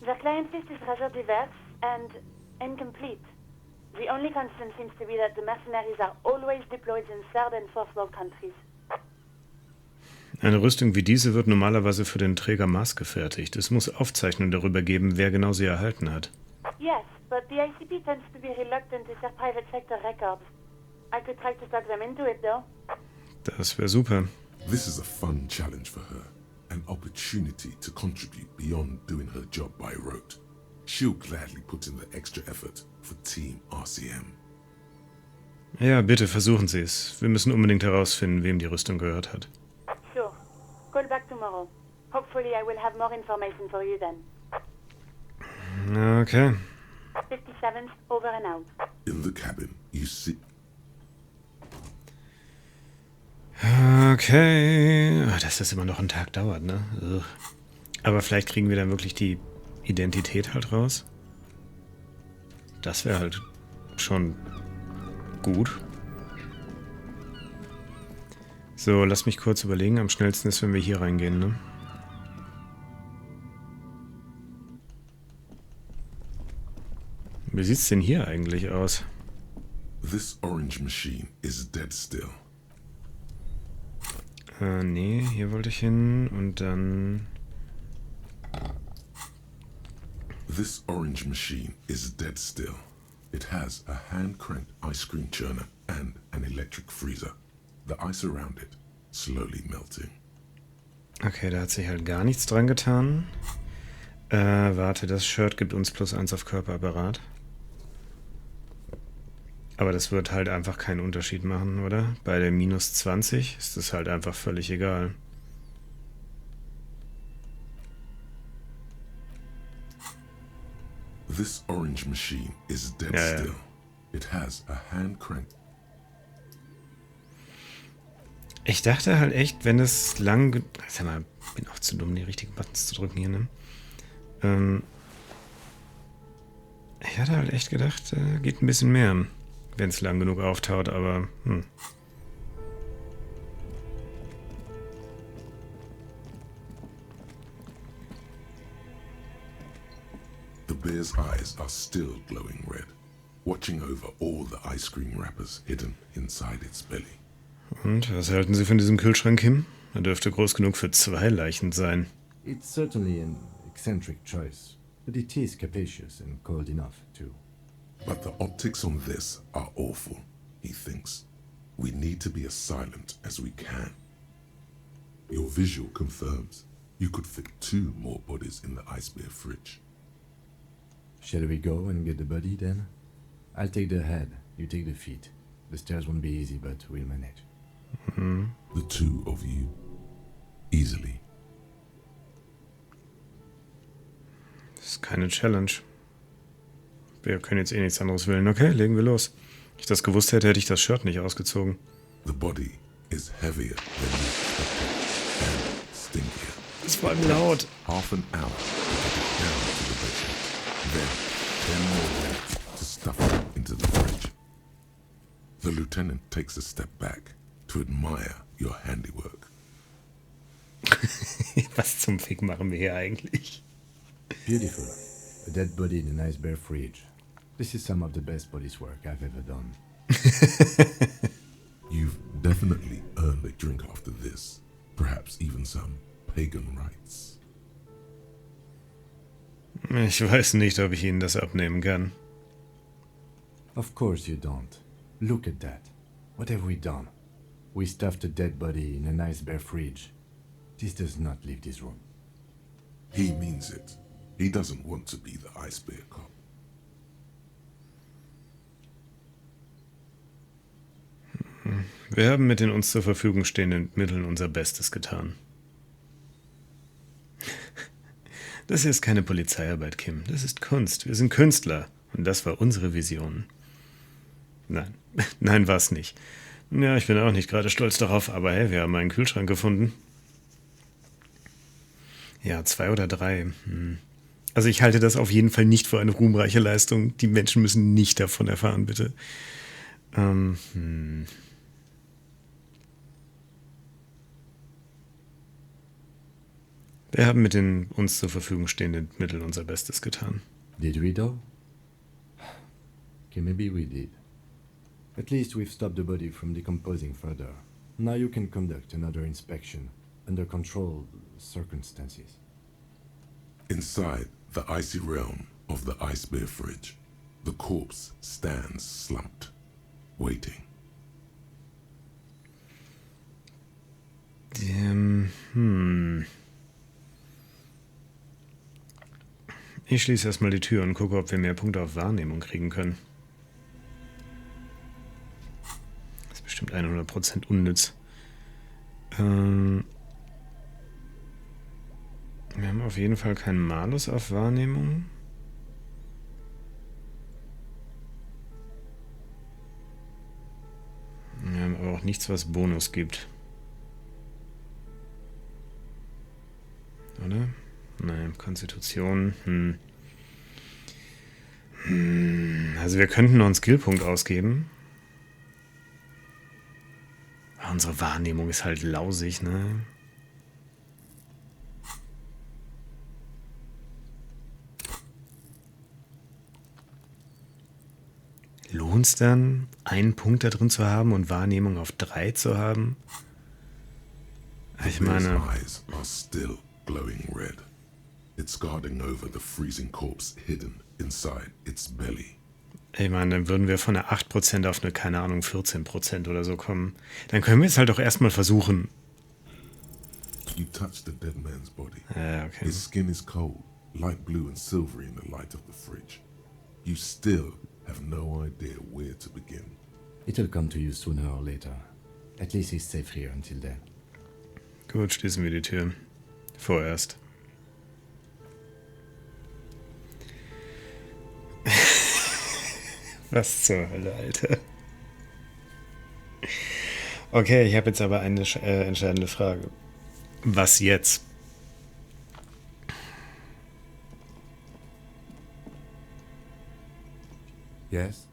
The client list is rather diverse and incomplete. The only constant seems to be that the mercenaries are always deployed in third and fourth world countries. Eine Rüstung wie diese wird normalerweise für den Träger maßgefertigt. Es muss Aufzeichnungen darüber geben, wer genau sie erhalten hat. Yes, but the ICP tends to be reluctant to share private sector records. I could try to talk them into it, though. Das wäre super. This is a fun challenge for her, an opportunity to contribute beyond doing her job by rote. She'll gladly put in the extra effort for Team RCM. Ja, bitte versuchen Sie es. Wir müssen unbedingt herausfinden, wem die Rüstung gehört hat. Sure. Call back tomorrow. Hopefully I will have more information for you then. Okay. 57th, over and out. In the cabin, you see... Okay. Dass das immer noch einen Tag dauert, ne? Ugh. Aber vielleicht kriegen wir dann wirklich die Identität halt raus. Das wäre halt schon gut. So, lass mich kurz überlegen. Am schnellsten ist, wenn wir hier reingehen, ne? Wie sieht's denn hier eigentlich aus? This orange machine is dead still. Nee, hier wollte ich hin und dann... This orange machine is dead still. It has a hand-cranked ice cream churner and an electric freezer. The ice around it slowly melting. Okay, da hat sich halt gar nichts dran getan. Warte, das Shirt gibt uns +1 auf Körperapparat. Aber das wird halt einfach keinen Unterschied machen, oder? Bei der -20 ist es halt einfach völlig egal. This orange machine is dead Ja. still. It has a hand-cranked... Ich dachte halt echt, wenn es lang... Sag mal, bin auch zu dumm, die richtigen Buttons zu drücken hier, ne? Ich hatte halt echt gedacht, geht ein bisschen mehr, wenn es lang genug auftaut, aber... The bear's eyes are still glowing red, watching over all the ice cream wrappers hidden inside its belly. Und, was halten Sie von diesem Kühlschrank, Kim? Er dürfte groß genug für 2 Leichen sein. It's certainly an eccentric choice, but it is capacious and cold enough, too. But the optics on this are awful, he thinks. We need to be as silent as we can. Your visual confirms you could fit 2 more bodies in the ice bear fridge. Shall we go and get the body, then? I'll take the head, you take the feet. The stairs won't be easy, but we'll manage. The two of you. Easily. Das ist keine Challenge. Wir können jetzt eh nichts anderes wählen. Okay, legen wir los. Wenn ich das gewusst hätte, hätte ich das Shirt nicht ausgezogen. The body is heavier than you expected and stinkier. Das war laut. Half an hour to get it down to the basement. Then 10 more minutes to stuff it into the fridge. The lieutenant takes a step back to admire your handiwork. Was zum Fick machen wir hier eigentlich? Beautiful. A dead body in a nice bare fridge. This is some of the best police work I've ever done. You've definitely earned a drink after this. Perhaps even some pagan rites. Ich weiß nicht, ob ich Ihnen das abnehmen kann. Of course you don't. Look at that. What have we done? We stuffed a dead body in a nice bare fridge. This does not leave this room. He means it. He doesn't want to be the ice bear cop. Wir haben mit den uns zur Verfügung stehenden Mitteln unser Bestes getan. Das hier ist keine Polizeiarbeit, Kim. Das ist Kunst. Wir sind Künstler. Und das war unsere Vision. Nein. Nein, war es nicht. Ja, ich bin auch nicht gerade stolz darauf, aber hey, wir haben einen Kühlschrank gefunden. Ja, 2 oder 3. Also ich halte das auf jeden Fall nicht für eine ruhmreiche Leistung. Die Menschen müssen nicht davon erfahren, bitte. Wir haben mit den uns zur Verfügung stehenden Mitteln unser Bestes getan. Did we though? Okay, maybe we did. At least we've stopped the body from decomposing further. Now you can conduct another inspection under controlled circumstances. Inside the icy realm of the ice bear fridge, the corpse stands slumped, waiting. Ich schließe erstmal die Tür und gucke, ob wir mehr Punkte auf Wahrnehmung kriegen können. Das ist bestimmt 100% unnütz. Wir haben auf jeden Fall keinen Malus auf Wahrnehmung. Wir haben aber auch nichts, was Bonus gibt. Oder? Nein, Konstitution. Also wir könnten noch einen Skillpunkt ausgeben. Aber unsere Wahrnehmung ist halt lausig, ne? Lohnt es dann, einen Punkt da drin zu haben und Wahrnehmung auf 3 zu haben? Ich The bear's meine... eyes are still glowing red. It's guarding over the freezing corpse hidden inside its belly. Ich meine, dann würden wir von einer 8% auf eine, keine Ahnung, 14% oder so kommen. Dann können wir es halt doch erstmal versuchen. You touch the dead man's body. Ja, okay. His skin is cold, light blue and silvery in the light of the fridge. You still have no idea where to begin. It'll come to you sooner or later. At least he's safe here until then. Gut, schließen wir die Tür. Vorerst. Was zur Hölle, Alter. Okay, ich habe jetzt aber eine entscheidende Frage. Was jetzt? Yes?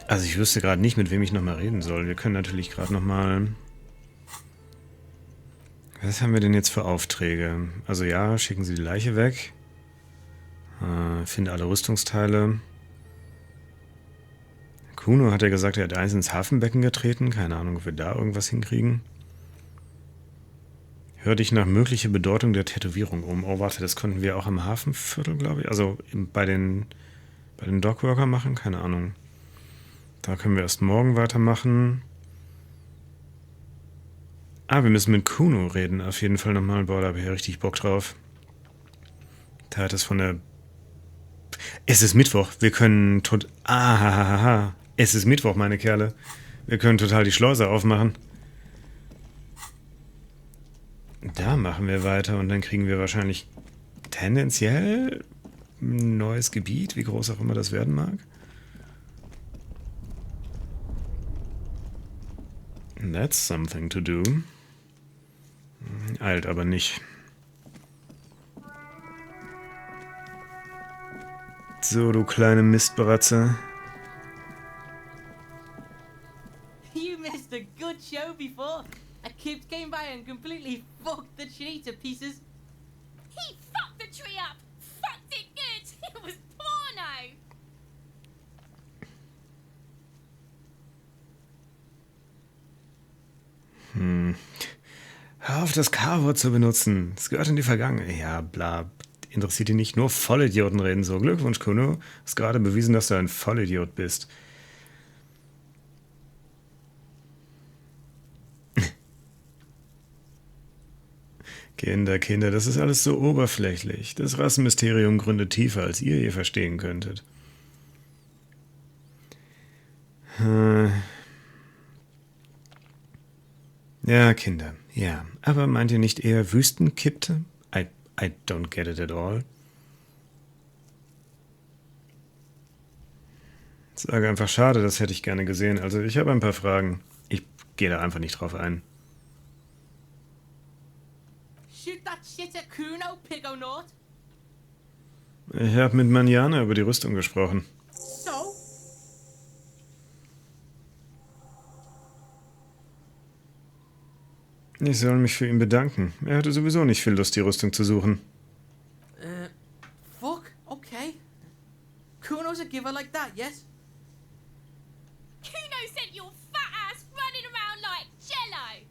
Also ich wüsste gerade nicht, mit wem ich nochmal reden soll. Wir können natürlich gerade nochmal... Was haben wir denn jetzt für Aufträge? Also ja, schicken Sie die Leiche weg. Finde alle Rüstungsteile. Kuno hat ja gesagt, er hat eins ins Hafenbecken getreten. Keine Ahnung, ob wir da irgendwas hinkriegen. Hör dich nach möglicher Bedeutung der Tätowierung um. Oh, warte, das konnten wir auch im Hafenviertel, glaube ich. Also bei den Dockworker machen? Keine Ahnung. Da können wir erst morgen weitermachen. Wir müssen mit Kuno reden. Auf jeden Fall nochmal. Boah, da habe ich ja richtig Bock drauf. Der hat das von der... Es ist Mittwoch. Wir können es ist Mittwoch, meine Kerle. Wir können total die Schleuse aufmachen. Da machen wir weiter und dann kriegen wir wahrscheinlich tendenziell ein neues Gebiet, wie groß auch immer das werden mag. That's something to do. Eilt aber nicht. So, du kleine Mistbratze. You missed a good show before. A kid came by and completely fucked the tree to pieces. He fucked the tree up! Fucked it good! It was porno! Hör auf, das K-Wort zu benutzen. Es gehört in die Vergangenheit. Ja, bla. Interessiert dich nicht, nur Vollidioten reden so. Glückwunsch, Kuno. Hast gerade bewiesen, dass du ein Vollidiot bist. Kinder, das ist alles so oberflächlich. Das Rassenmysterium gründet tiefer, als ihr je verstehen könntet. Ja, Kinder, ja. Aber meint ihr nicht eher Wüstenkippte? I don't get it at all. Ich sage einfach, schade, das hätte ich gerne gesehen. Also ich habe ein paar Fragen. Ich gehe da einfach nicht drauf ein. Shoot that shit at Kuno, Pigonort. Ich habe mit Manjana über die Rüstung gesprochen. So? Ich soll mich für ihn bedanken. Er hatte sowieso nicht viel Lust, die Rüstung zu suchen. Fuck, okay. Kuno's a giver like that, yes? Kuno sent your fat ass running around like jello!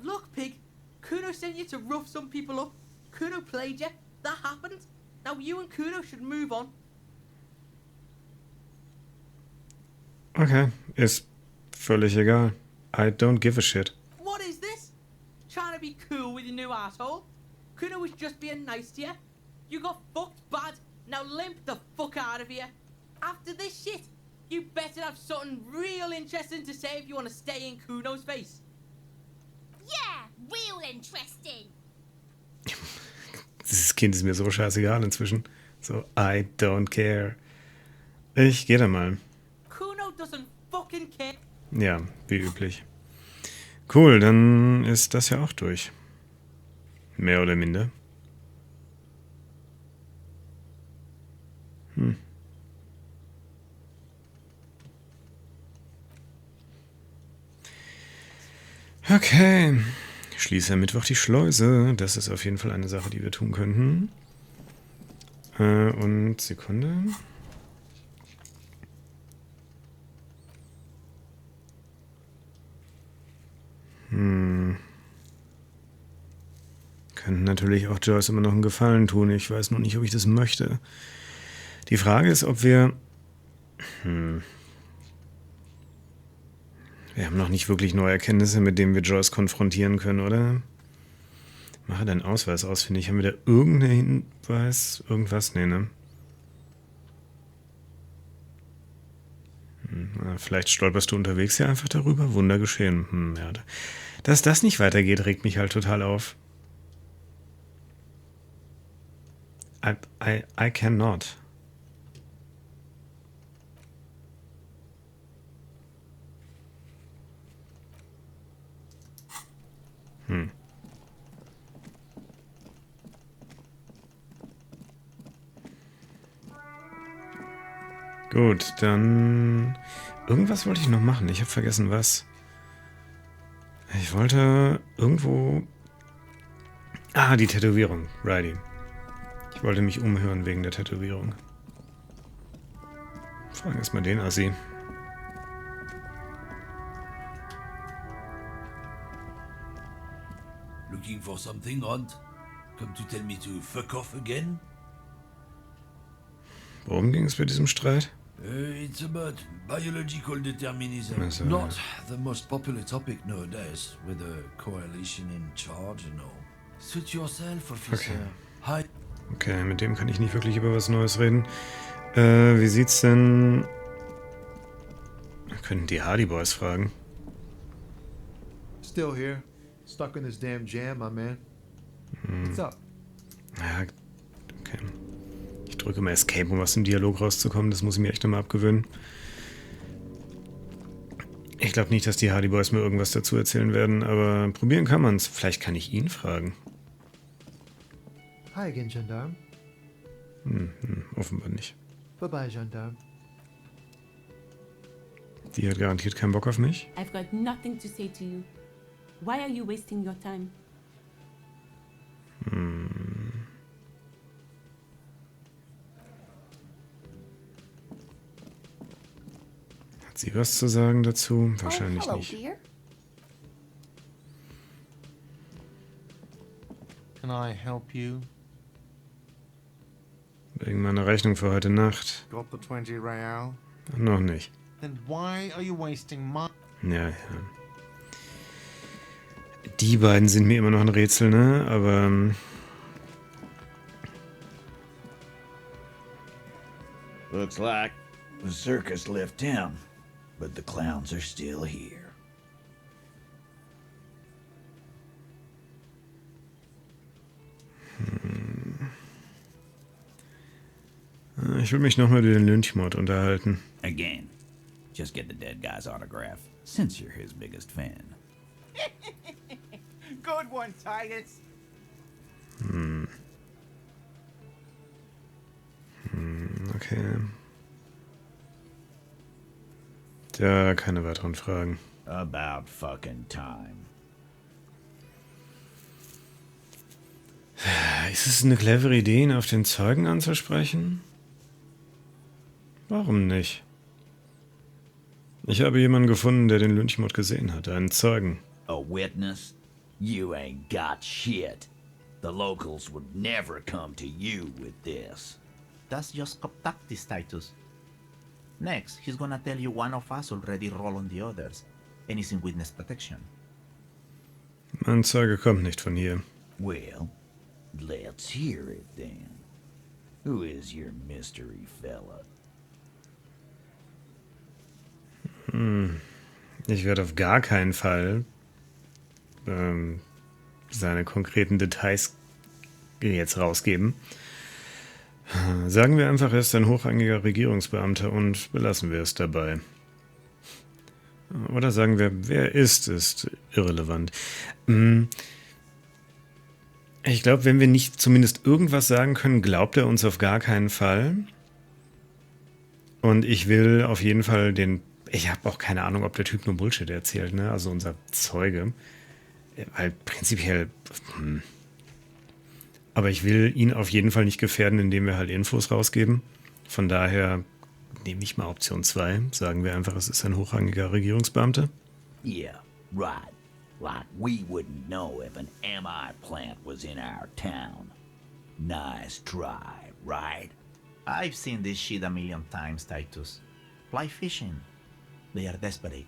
Look, Pig. Kuno sent you to rough some people up. Kuno played you. That happened. Now you and Kuno should move on. Okay, ist völlig egal. I don't give a shit. What is this? Trying to be cool with your new asshole? Kuno was just being nice to you. You got fucked bad. Now limp the fuck out of here. After this shit, you better have something real interesting to say if you want to stay in Kuno's face. Yeah, real interesting! Dieses Kind ist mir so scheißegal inzwischen. So, I don't care. Ich gehe da mal. Kuno doesn't fucking care. Ja, wie üblich. Cool, dann ist das ja auch durch. Mehr oder minder. Okay. Schließe am Mittwoch die Schleuse. Das ist auf jeden Fall eine Sache, die wir tun könnten. Und Sekunde. Könnten natürlich auch Joyce immer noch einen Gefallen tun. Ich weiß nur nicht, ob ich das möchte. Die Frage ist, ob wir... Wir haben noch nicht wirklich neue Erkenntnisse, mit denen wir Joyce konfrontieren können, oder? Mache deinen Ausweis ausfindig. Haben wir da irgendeinen Hinweis? Irgendwas? Nee, ne? Vielleicht stolperst du unterwegs ja einfach darüber. Wunder geschehen. Ja. Dass das nicht weitergeht, regt mich halt total auf. I cannot. Gut, dann... Irgendwas wollte ich noch machen. Ich habe vergessen, was. Ich wollte irgendwo... die Tätowierung. Righty. Ich wollte mich umhören wegen der Tätowierung. Fragen erstmal den Assi. Looking for something, Hunt? Come to tell me to fuck off again? Worum ging es bei diesem Streit? It's about biological determinism. Also, Not the most popular topic nowadays, with the coalition in charge and all. Suit yourself, officer. Okay. Hi. Okay, mit dem kann ich nicht wirklich über was Neues reden. Wie sieht's denn... Wir könnten die Hardy Boys fragen. Still here. Stuck in this damn jam, my man. What's up? Ja, okay. Ich drücke mal Escape, um aus dem Dialog rauszukommen. Das muss ich mir echt nochmal abgewöhnen. Ich glaube nicht, dass die Hardy Boys mir irgendwas dazu erzählen werden, aber probieren kann man's. Vielleicht kann ich ihn fragen. Hi again, Gendarme. Offenbar nicht. Bye-bye, Gendarme. Die hat garantiert keinen Bock auf mich. I've got nothing to say to you. Why are you wasting your time? Hat sie was zu sagen dazu? Wahrscheinlich hello, nicht. dear. Can I help you? Wegen meiner Rechnung für heute Nacht. Got the 20 real? Noch nicht. Then why are you wasting my... Ja. Die beiden sind mir immer noch ein Rätsel, ne? Aber... Looks like the circus left town, but the clowns are still here. Ich will mich nochmal über den Lynchmord unterhalten. Again, just get the dead guy's autograph, since you're his biggest fan. Good one, Titus. Okay. Ja, keine weiteren Fragen. About fucking time. Ist es eine clevere Idee, ihn auf den Zeugen anzusprechen? Warum nicht? Ich habe jemanden gefunden, der den Lynchmord gesehen hat. Einen Zeugen. A witness? You ain't got shit. The locals would never come to you with this. That's just cop tactics, Titus. Next, he's gonna tell you one of us already roll on the others, and he's in witness protection. Mein Zeuge kommt nicht von hier. Well, let's hear it then. Who is your mystery fella? Ich werde auf gar keinen Fall seine konkreten Details jetzt rausgeben. Sagen wir einfach, er ist ein hochrangiger Regierungsbeamter und belassen wir es dabei. Oder sagen wir, wer ist irrelevant. Ich glaube, wenn wir nicht zumindest irgendwas sagen können, glaubt er uns auf gar keinen Fall. Und ich will auf jeden Fall ich habe auch keine Ahnung, ob der Typ nur Bullshit erzählt, ne? Also unser Zeuge. Weil prinzipiell... Aber ich will ihn auf jeden Fall nicht gefährden, indem wir halt Infos rausgeben. Von daher nehme ich mal Option 2. Sagen wir einfach, es ist ein hochrangiger Regierungsbeamter. Yeah, right. Like we wouldn't know if an MI plant was in our town. Nice try, right? I've seen this shit a million times, Titus. Fly fishing. They are desperate.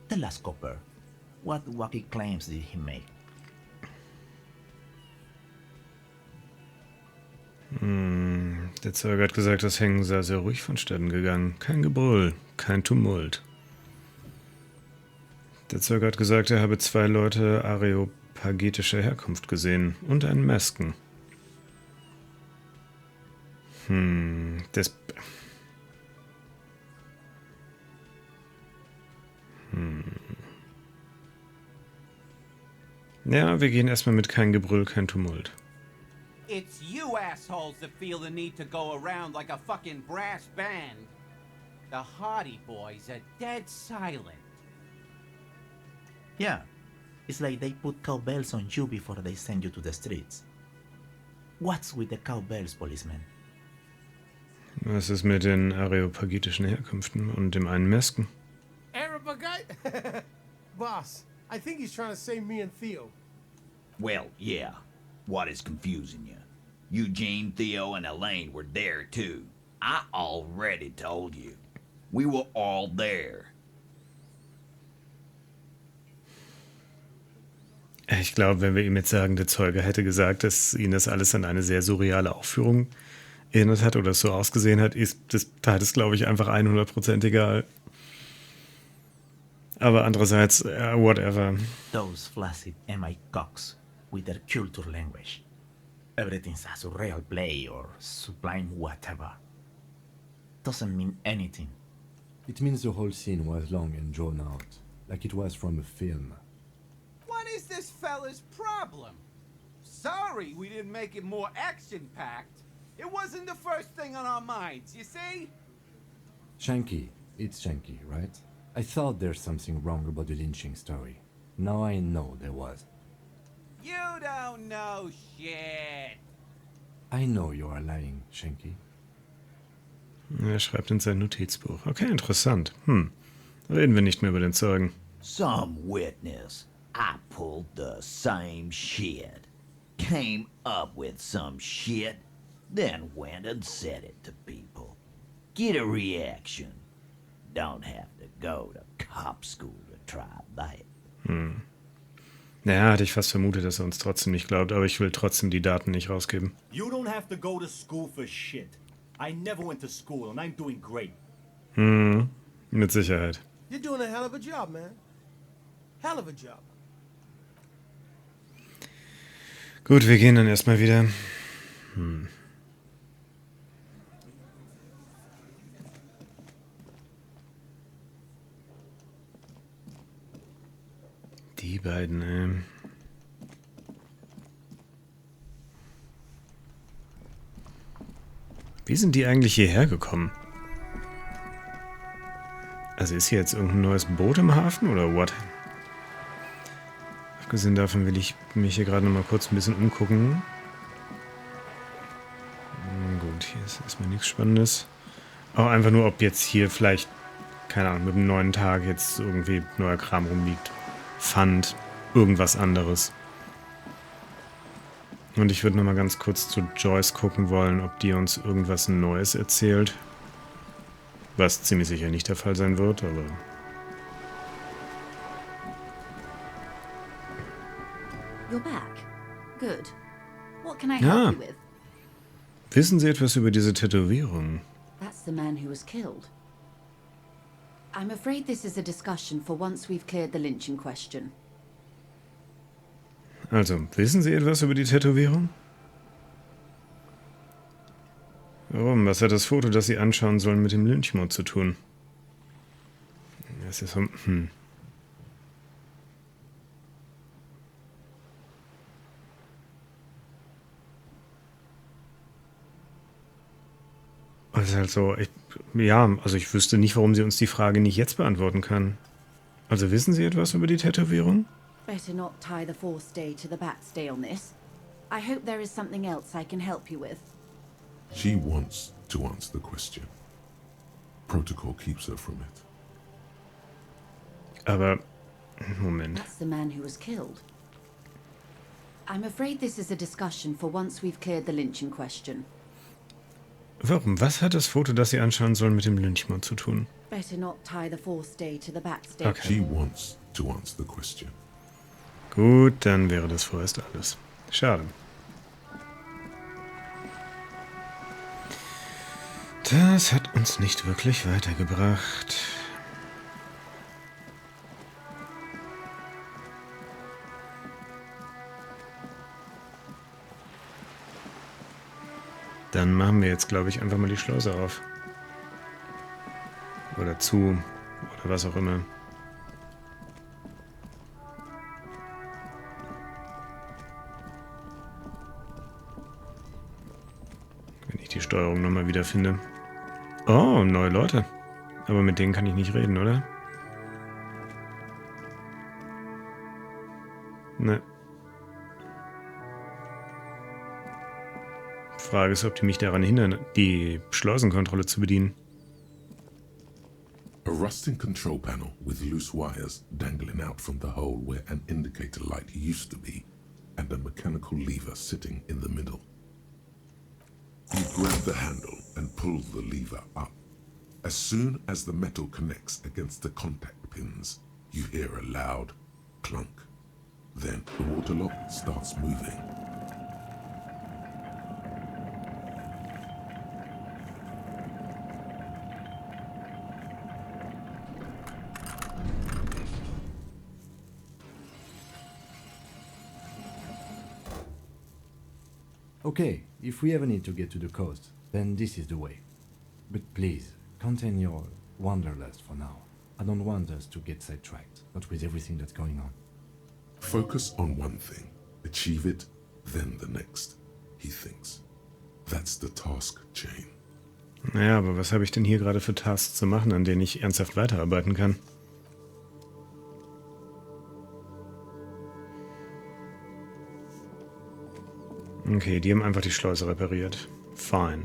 The last copper. What wacky claims did he make? Der Zeuge hat gesagt, das Hängen sei sehr ruhig vonstatten gegangen. Kein Gebrüll, kein Tumult. Der Zeuge hat gesagt, er habe 2 Leute areopagitischer Herkunft gesehen und einen Masken. Ja, wir gehen erstmal mit kein Gebrüll, kein Tumult. It's you assholes that feel the need to go around like a fucking brass band. The Hardy Boys are dead silent. Yeah, it's like they put cowbells on you before they send you to the streets. What's with the cowbells, policeman? Was ist mit den areopagitischen Herkünften und dem einen Masken? Arabagite? Boss, I think he's trying to say me and Theo. Well, yeah. What is confusing you? Eugene, Theo, and Elaine were there too. I already told you. We were all there. Ich glaube, wenn wir ihm jetzt sagen, der Zeuge hätte gesagt, dass ihn das alles an eine sehr surreale Aufführung erinnert hat oder es so ausgesehen hat, ist das glaube ich, einfach 100% egal. Aber andererseits, whatever. Those flaccid MI cocks with their culture language. Everything's a surreal play or sublime whatever. Doesn't mean anything. It means the whole scene was long and drawn out, like it was from a film. What is this fella's problem? Sorry we didn't make it more action-packed. It wasn't the first thing on our minds, you see? Shanky, it's Shanky, right? I thought there's something wrong about the lynching story. Now I know there was. You don't know shit. I know you are lying, Shanky. Er schreibt in sein Notizbuch. Okay, interessant. Reden wir nicht mehr über den Zeugen. Some witness. I pulled the same shit. Came up with some shit. Then went and said it to people. Get a reaction. Don't have to go to cop school to try that. Naja, hatte ich fast vermutet, dass er uns trotzdem nicht glaubt, aber ich will trotzdem die Daten nicht rausgeben. You don't have to go to school for shit. I never went to school and I'm doing great. Mit Sicherheit. You're doing a hell of a job, man. Hell of a job. Gut, wir gehen dann erstmal wieder. Die beiden, Wie sind die eigentlich hierher gekommen? Also ist hier jetzt irgendein neues Boot im Hafen oder what? Abgesehen davon will ich mich hier gerade noch mal kurz ein bisschen umgucken. Gut, hier ist erstmal nichts Spannendes. Auch einfach nur, ob jetzt hier vielleicht, keine Ahnung, mit dem neuen Tag jetzt irgendwie neuer Kram rumliegt. Pfand, irgendwas anderes. Und ich würde noch mal ganz kurz zu Joyce gucken wollen, ob die uns irgendwas Neues erzählt. Was ziemlich sicher nicht der Fall sein wird, aber... You're back. Good. What can I help you with? Wissen Sie etwas über diese Tätowierung? That's the man who was killed. I'm afraid this is a discussion for once we've cleared the lynching question. Also, wissen Sie etwas über die Tätowierung? Warum? Was hat das Foto, das Sie anschauen sollen, mit dem Lynchmord zu tun? Das ist so... Das ist halt so... also ich wüsste nicht, warum sie uns die Frage nicht jetzt beantworten kann. Also wissen Sie etwas über die Tätowierung? Better not tie the forestay to the backstay on this. I hope there is something else I can help you with. She wants to answer the question. Protocol keeps her from it. Aber... Moment. That's the man who was killed. I'm afraid this is a discussion for once we've cleared the lynching question. Warum? Was hat das Foto, das Sie anschauen sollen, mit dem Lynchmord zu tun? Better not tie the forestay to the backstay. Okay. She wants to answer the question. Gut, dann wäre das vorerst alles. Schade. Das hat uns nicht wirklich weitergebracht. Dann machen wir jetzt, glaube ich, einfach mal die Schleuse auf. Oder zu. Oder was auch immer. Wenn ich die Steuerung nochmal wiederfinde. Oh, neue Leute. Aber mit denen kann ich nicht reden, oder? Ne. Frage ist, ob die mich daran hindern, die Schleusenkontrolle zu bedienen. A rusting control panel with loose wires dangling out from the hole where an indicator light used to be, and a mechanical lever sitting in the middle. You grab the handle and pull the lever up. As soon as the metal connects against the contact pins, you hear a loud clunk. Then the water lock starts moving. Okay, if we ever need to get to the coast, then this is the way. But please, contain your wanderlust for now. I don't want us to get sidetracked, not with everything that's going on. Focus on one thing. Achieve it, then the next, he thinks. That's the task chain. Naja, aber was habe ich denn hier gerade für Tasks zu machen, an denen ich ernsthaft weiterarbeiten kann? Okay, die haben einfach die Schleuse repariert. Fine.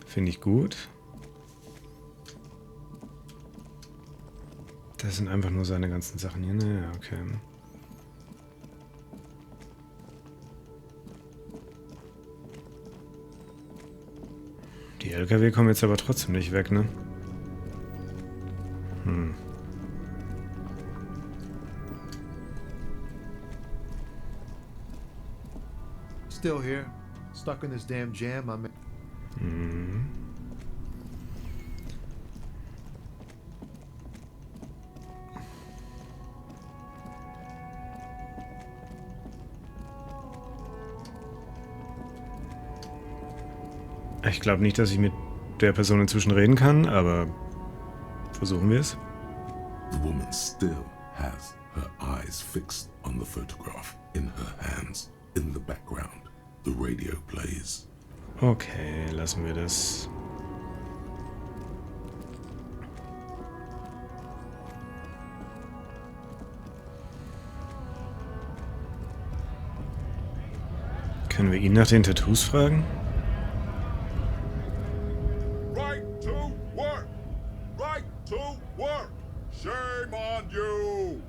Finde ich gut. Das sind einfach nur seine ganzen Sachen hier. Naja, okay. Die LKW kommen jetzt aber trotzdem nicht weg, ne? Still here, stuck in this damn jam. Ich glaube nicht, dass ich mit der Person inzwischen reden kann, aber versuchen wir es. The woman still has her eyes fixed on the photograph in her hands. In the background, the radio plays. Okay, lassen wir das. Können wir ihn nach den Tattoos fragen? Right to work! Right to work! Shame on you!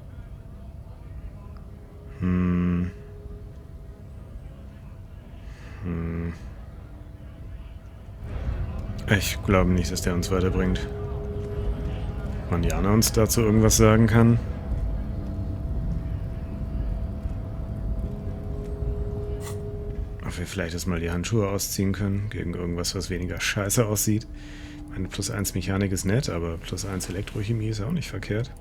Ich glaube nicht, dass der uns weiterbringt. Wenn Jana uns dazu irgendwas sagen kann. Ob wir vielleicht erstmal die Handschuhe ausziehen können, gegen irgendwas, was weniger scheiße aussieht. Meine +1 Mechanik ist nett, aber +1 Elektrochemie ist auch nicht verkehrt.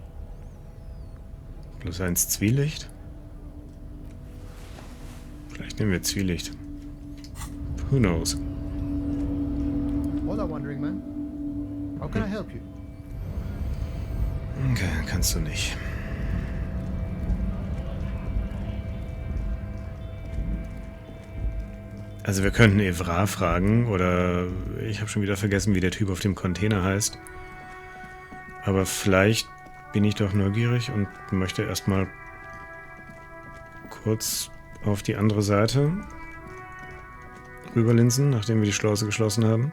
+1 Zwielicht. Vielleicht nehmen wir Zwielicht. Who knows? Hola, wandering man. How can I help you? Okay, kannst du nicht. Also wir könnten Evra fragen, oder ich habe schon wieder vergessen, wie der Typ auf dem Container heißt. Aber vielleicht bin ich doch neugierig und möchte erstmal kurz auf die andere Seite rüberlinsen, nachdem wir die Schleuse geschlossen haben.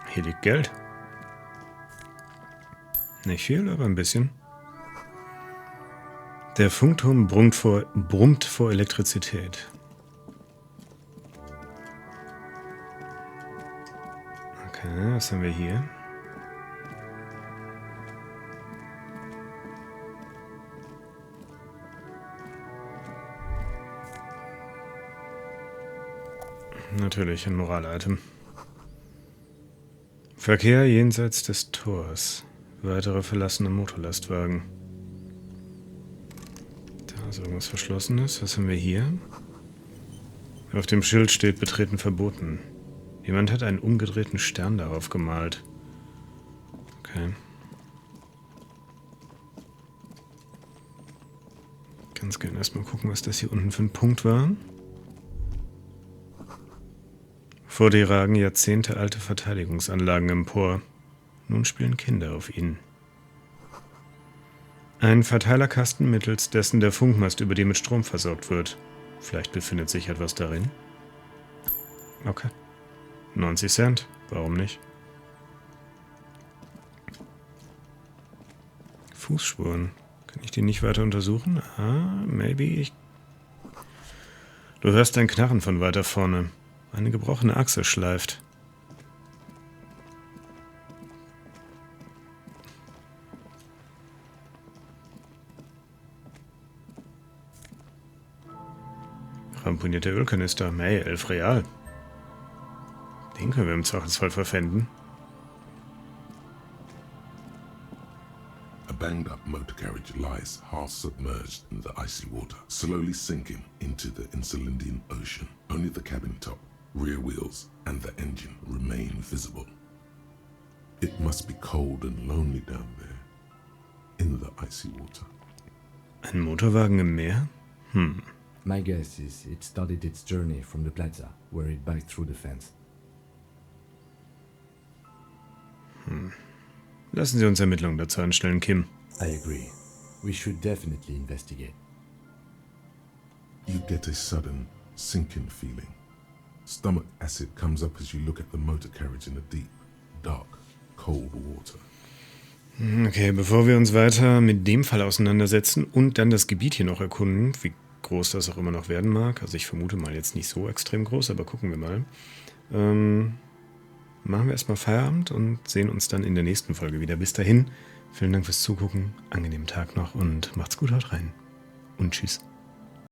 Hier liegt Geld. Nicht viel, aber ein bisschen. Der Funkturm brummt vor Elektrizität. Okay, was haben wir hier? Natürlich ein Moralitem. Verkehr jenseits des Tors. Weitere verlassene Motorlastwagen. Da ist irgendwas Verschlossenes. Was haben wir hier? Auf dem Schild steht Betreten verboten. Jemand hat einen umgedrehten Stern darauf gemalt. Okay. Ganz gerne erstmal gucken, was das hier unten für ein Punkt war. Vor dir ragen jahrzehntealte Verteidigungsanlagen empor. Nun spielen Kinder auf ihnen. Ein Verteilerkasten, mittels dessen der Funkmast über dem mit Strom versorgt wird. Vielleicht befindet sich etwas darin. Okay. 90 Cent. Warum nicht? Fußspuren. Kann ich die nicht weiter untersuchen? Ah, maybe. Du hörst ein Knarren von weiter vorne. Eine gebrochene Achse schleift. Ramponierter Ölkanister. Hey, 11 Real. Den können wir im Zweifelsfall verpfänden. banged-up motor carriage lies half submerged in the icy water, slowly sinking into the Insulindian Ocean. Only the cabin top, rear wheels, and the engine remain visible. It must be cold and lonely down there, in the icy water. Ein Motorwagen im Meer? My guess is it started its journey from the plaza, where it backed through the fence. Lassen Sie uns Ermittlungen dazu anstellen, Kim. I agree. We should definitely investigate. You get a sudden, sinking feeling. Stomach acid comes up as you look at the motor carriage in the deep, dark, cold water. Okay, bevor wir uns weiter mit dem Fall auseinandersetzen und dann das Gebiet hier noch erkunden, wie groß das auch immer noch werden mag, also ich vermute mal jetzt nicht so extrem groß, aber gucken wir mal, machen wir erstmal Feierabend und sehen uns dann in der nächsten Folge wieder. Bis dahin, vielen Dank fürs Zugucken, angenehmen Tag noch und macht's gut, haut rein und tschüss.